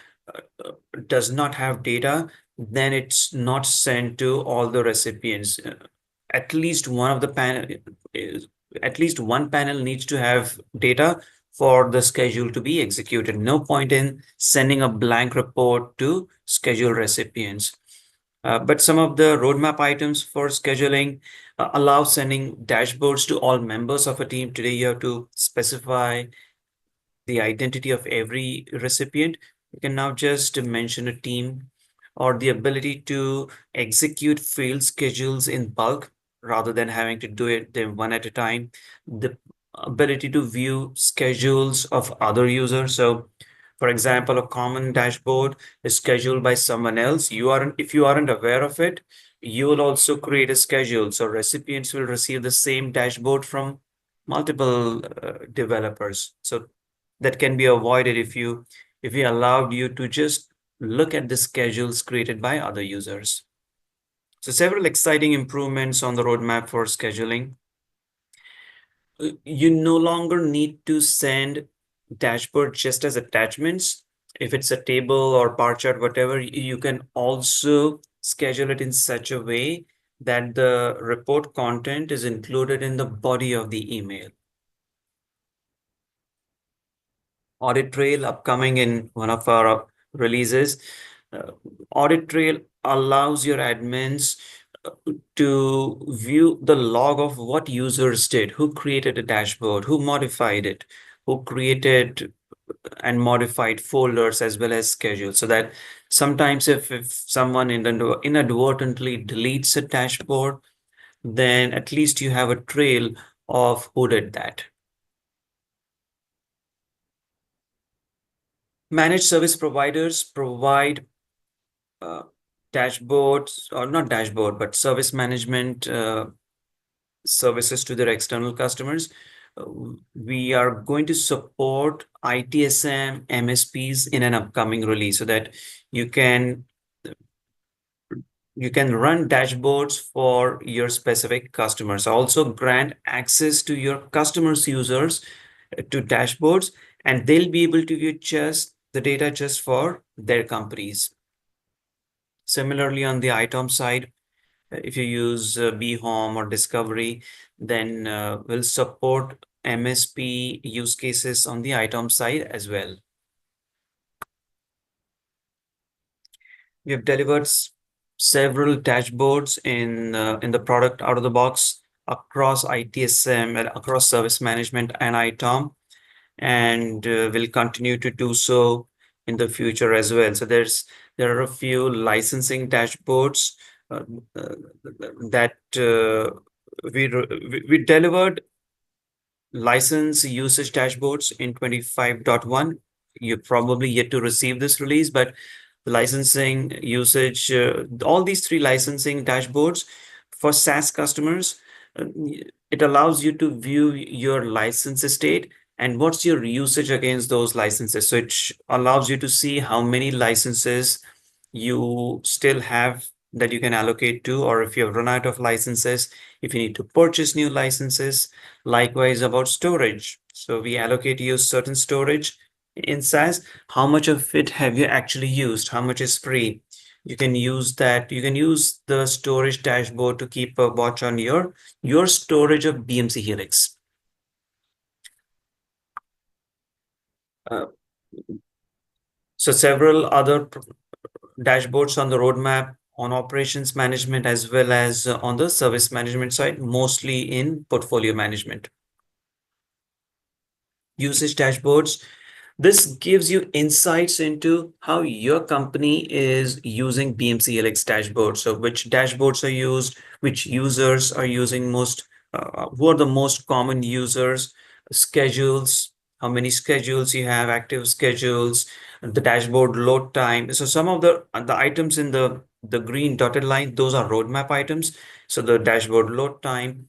does not have data, then it's not sent to all the recipients. At least one of the panel, at least one panel needs to have data for the schedule to be executed. No point in sending a blank report to schedule recipients. But some of the roadmap items for scheduling allow sending dashboards to all members of a team. Today, you have to specify the identity of every recipient. You can now just mention a team, or the ability to execute field schedules in bulk rather than having to do it them one at a time. The ability to view schedules of other users. So for example, a common dashboard is scheduled by someone else. If you aren't aware of it, you will also create a schedule. So recipients will receive the same dashboard from multiple developers. So that can be avoided if we allowed you to just look at the schedules created by other users. So several exciting improvements on the roadmap for scheduling. You no longer need to send dashboard just as attachments. If it's a table or bar chart, whatever, you can also schedule it in such a way that the report content is included in the body of the email. Audit trail upcoming in one of our releases. Audit trail allows your admins to view the log of what users did, who created a dashboard, who modified it, who created and modified folders as well as schedules, so that sometimes if someone inadvertently deletes a dashboard, then at least you have a trail of who did that. Managed service providers provide dashboards, or not dashboard, but service management services to their external customers. We are going to support ITSM MSPs in an upcoming release so that you can run dashboards for your specific customers. Also grant access to your customers' users to dashboards, and they'll be able to view just the data just for their companies. Similarly, on the ITOM side, if you use BHOM or Discovery, then we'll support MSP use cases on the ITOM side as well. We have delivered several dashboards in the product out of the box across ITSM and across service management and ITOM, and will continue to do so in the future as well. So there are a few licensing dashboards uh, uh, that we delivered license usage dashboards in 25.1. You're probably yet to receive this release, but the licensing usage, all these three licensing dashboards for SaaS customers, it allows you to view your license estate and what's your usage against those licenses. So it allows you to see how many licenses you still have that you can allocate to, or if you have run out of licenses, if you need to purchase new licenses. Likewise about storage. So we allocate you certain storage in SaaS. How much of it have you actually used? How much is free? You can use that. You can use the storage dashboard to keep a watch on your storage of BMC Helix. So several other dashboards on the roadmap on operations management as well as on the service management side, mostly in portfolio management. Usage dashboards. This gives you insights into how your company is using BMC Helix dashboard. So which dashboards are used, which users are using most, who are the most common users, schedules, how many schedules you have, active schedules, the dashboard load time. So some of the items in the green dotted line, those are roadmap items. So the dashboard load time,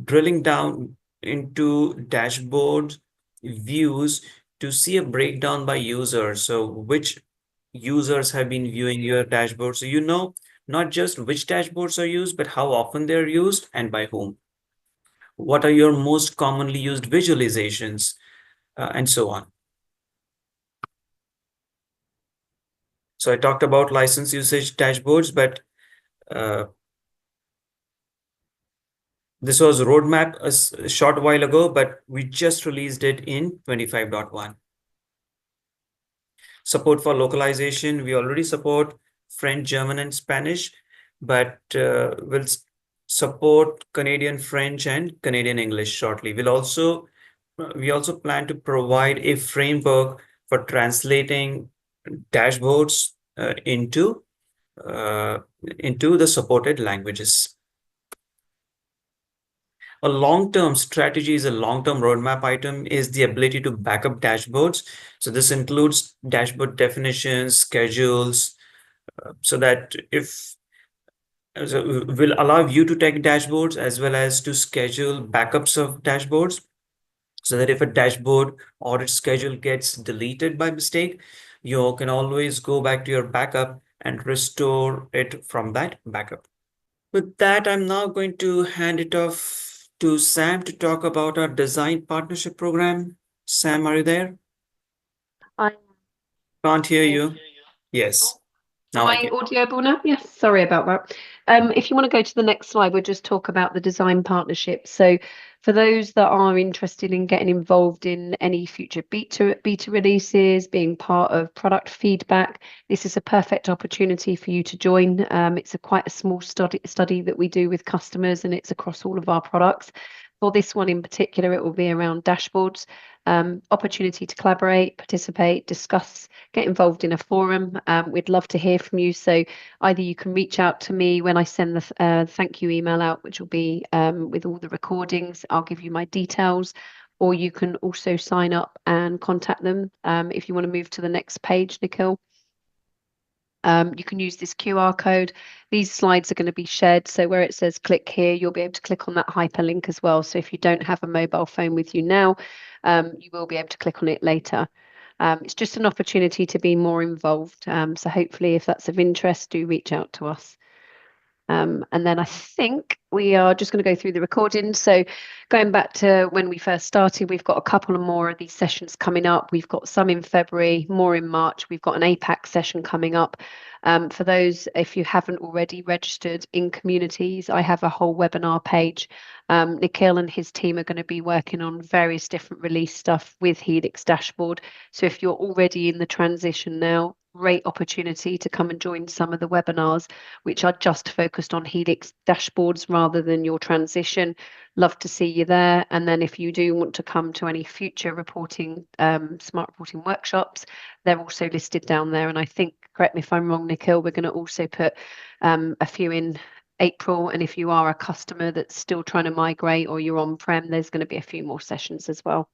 drilling down into dashboard views to see a breakdown by user. So which users have been viewing your dashboard. So you know not just which dashboards are used, but how often they're used and by whom. What are your most commonly used visualizations, and so on. So I talked about license usage dashboards, but this was roadmap a short while ago, but we just released it in 25.1. Support for localization. We already support French, German, and Spanish, but we'll support Canadian French and Canadian English shortly. We also plan to provide a framework for translating dashboards into the supported languages. A long-term strategy is a long-term roadmap item is the ability to back up dashboards. So this includes dashboard definitions, schedules, so that will allow you to take dashboards as well as to schedule backups of dashboards, so that if a dashboard or its schedule gets deleted by mistake, you can always go back to your backup and restore it from that backup. With that, I'm now going to hand it off to Sam to talk about our design partnership program. Sam, are you there? I Can't hear you. Yes. Now Am I I can. audioable now? Yes, sorry about that. If you want to go to the next slide, we'll just talk about the design partnership. So for those that are interested in getting involved in any future beta releases, being part of product feedback, this is a perfect opportunity for you to join. It's quite a small study that we do with customers, and it's across all of our products. For this one in particular, it will be around dashboards, opportunity to collaborate, participate, discuss, get involved in a forum. We'd love to hear from you. So either you can reach out to me when I send the thank you email out, which will be with all the recordings. I'll give you my details, or you can also sign up and contact them. If you want to move to the next page, Nikhil. You can use this QR code. These slides are going to be shared. So where it says click here, you'll be able to click on that hyperlink as well. So if you don't have a mobile phone with you now, you will be able to click on it later. It's just an opportunity to be more involved. So hopefully if that's of interest, do reach out to us. And then I think we are just going to go through the recording. So going back to when we first started, we've got a couple of more of these sessions coming up. We've got some in February, more in March. We've got an APAC session coming up. For those, if you haven't already registered in communities, I have a whole webinar page. Nikhil and his team are going to be working on various different release stuff with Helix Dashboard. So if you're already in the transition now, great opportunity to come and join some of the webinars, which are just focused on Helix Dashboards rather than your transition. Love to see you there. And then if you do want to come to any future reporting, smart reporting workshops, they're also listed down there. And I think, correct me if I'm wrong, Nikhil, we're going to also put a few in April. And if you are a customer that's still trying to migrate or you're on-prem, there's going to be a few more sessions as well.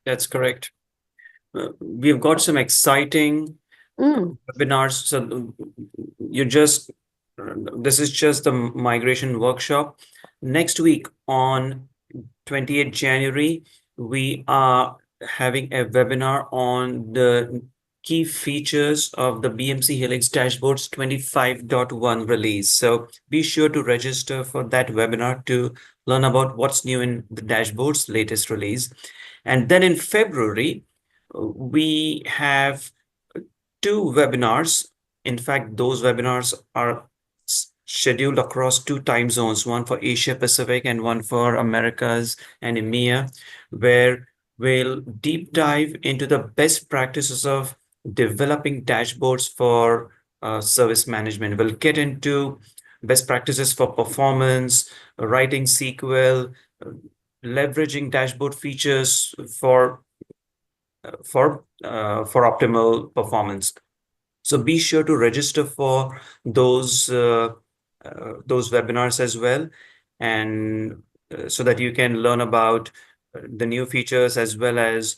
That's correct. We've got some exciting webinars. So this is just the migration workshop. Next week on 28th January, we are having a webinar on the key features of the BMC Helix Dashboards 25.1 release. So be sure to register for that webinar to learn about what's new in the dashboard's latest release. And then in February, we have 2 webinars. In fact, those webinars are scheduled across 2 time zones, one for Asia Pacific and one for Americas and EMEA, where we'll deep dive into the best practices of developing dashboards for service management. We'll get into best practices for performance, writing SQL, leveraging dashboard features for optimal performance. So be sure to register for those webinars as well, and so that you can learn about the new features as well as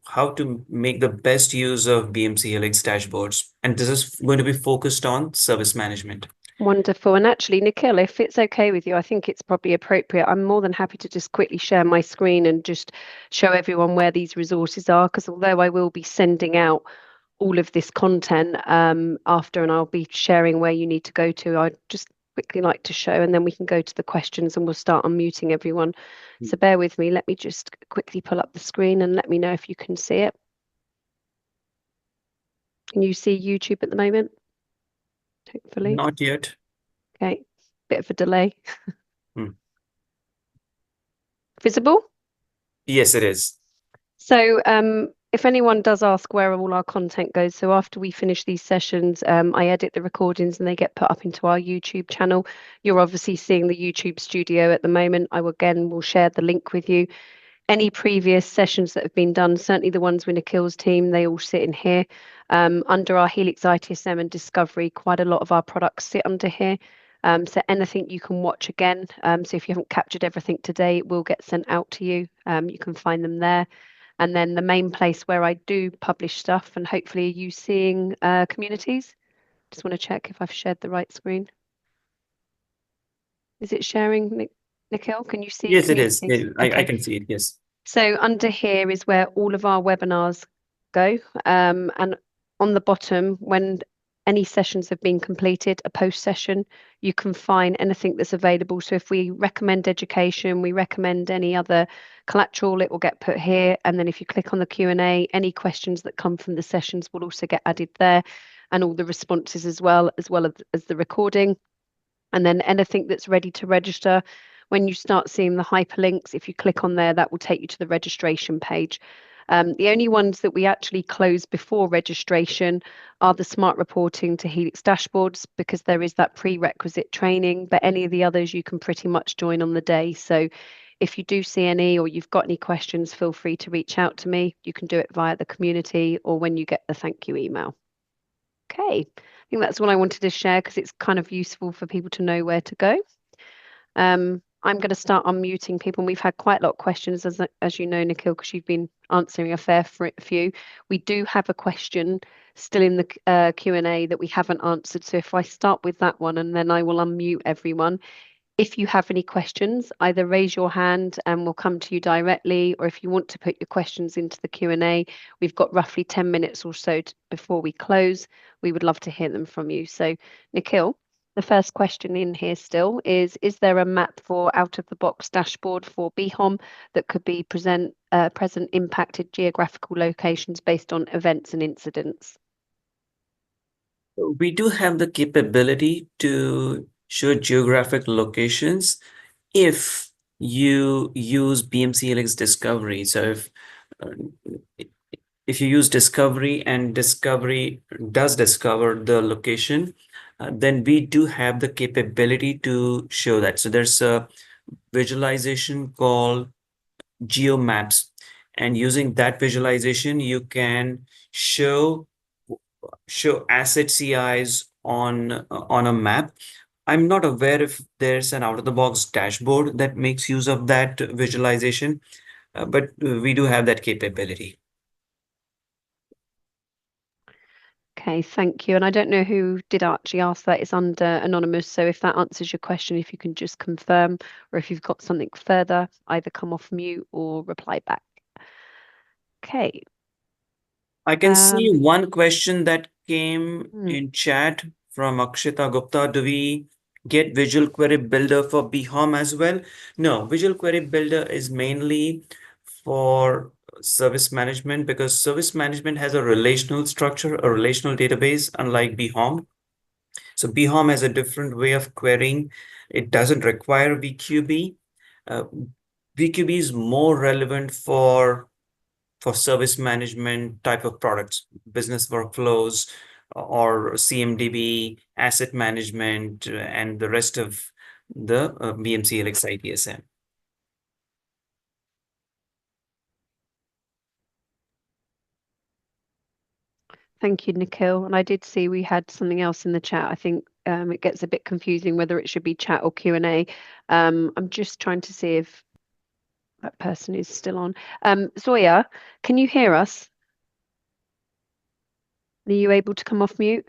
how to make the best use of BMC Helix dashboards. And this is going to be focused on service management. Wonderful. And actually, Nikhil, if it's okay with you, I think it's probably appropriate. I'm more than happy to just quickly share my screen and just show everyone where these resources are, because although I will be sending out all of this content after, and I'll be sharing where you need to go to, I'd just quickly like to show, and then we can go to the questions and we'll start unmuting everyone. So bear with me. Let me just quickly pull up the screen and let me know if you can see it. Can you see YouTube at the moment? Hopefully. Not yet. Okay, bit of a delay. Visible? Yes, it is. So if anyone does ask where all our content goes, so after we finish these sessions, I edit the recordings and they get put up into our YouTube channel. You're obviously seeing the YouTube studio at the moment. I will share the link with you. Any previous sessions that have been done, certainly the ones with Nikhil's team, they all sit in here. Under our Helix ITSM and Discovery, quite a lot of our products sit under here. So anything you can watch again. So if you haven't captured everything today, it will get sent out to you. You can find them there. And then the main place where I do publish stuff, and hopefully are you seeing communities? Just want to check if I've shared the right screen. Is it sharing, Nikhil? Can you see? Yes, it is. I Okay. can see it, yes. So under here is where all of our webinars go. And on the bottom, when any sessions have been completed, a post session, you can find anything that's available. So if we recommend education, we recommend any other collateral, it will get put here. And then if you click on the Q&A, any questions that come from the sessions will also get added there, and all the responses as well as the recording. And then anything that's ready to register, when you start seeing the hyperlinks, if you click on there, that will take you to the registration page. The only ones that we actually close before registration are the smart reporting to Helix Dashboards, because there is that prerequisite training, but any of the others you can pretty much join on the day. So if you do see any or you've got any questions, feel free to reach out to me. You can do it via the community or when you get the thank you email. Okay, I think that's what I wanted to share because it's kind of useful for people to know where to go. I'm going to start unmuting people, and we've had quite a lot of questions, as you know, Nikhil, because you've been answering a fair few. We do have a question still in the Q&A that we haven't answered. So if I start with that one, and then I will unmute everyone. If you have any questions, either raise your hand and we'll come to you directly, or if you want to put your questions into the Q&A, we've got roughly 10 minutes or so before we close. We would love to hear them from you. So, Nikhil, The first question in here still is there a map for out-of-the-box dashboard for BHOM that could be present impacted geographical locations based on events and incidents? We do have the capability to show geographic locations if you use BMC Helix Discovery. So uh, if you use Discovery and Discovery does discover the location, then we do have the capability to show that. So there's a visualization called GeoMaps, and using that visualization, you can show asset CIs on a map. I'm not aware if there's an out-of-the-box dashboard that makes use of that visualization, but we do have that capability. Okay, thank you. And I don't know who did actually ask that. It's under anonymous. So if that answers your question, if you can just confirm, or if you've got something further, either come off mute or reply back. Okay. I can see one question that came Hmm. in chat from Akshita Gupta. Do we get Visual Query Builder for BHOM as well? No, Visual Query Builder is mainly for service management, because service management has a relational structure, a relational database, unlike BHOM. So BHOM has a different way of querying. It doesn't require VQB. VQB is more relevant for service management type of products, business workflows, or CMDB, asset management, and the rest of the BMC Helix ITSM. Thank you, Nikhil. And I did see we had something else in the chat. I think it gets a bit confusing whether it should be chat or Q&A. I'm just trying to see if that person is still on. Zoya, can you hear us? Are you able to come off mute?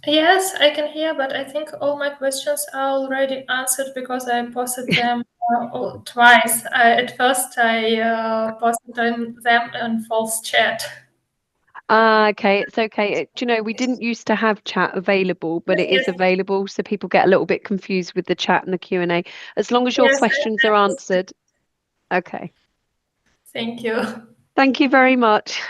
Yes, I can hear, but I think all my questions are already answered because I posted them twice. At first, I posted them in false chat. Okay, it's okay. Do you know, we didn't used to have chat available, but it is Yes. available, so people get a little bit confused with the chat and the Q&A. As long as your Yes, questions are answered. Okay. Thank you. Thank you very much.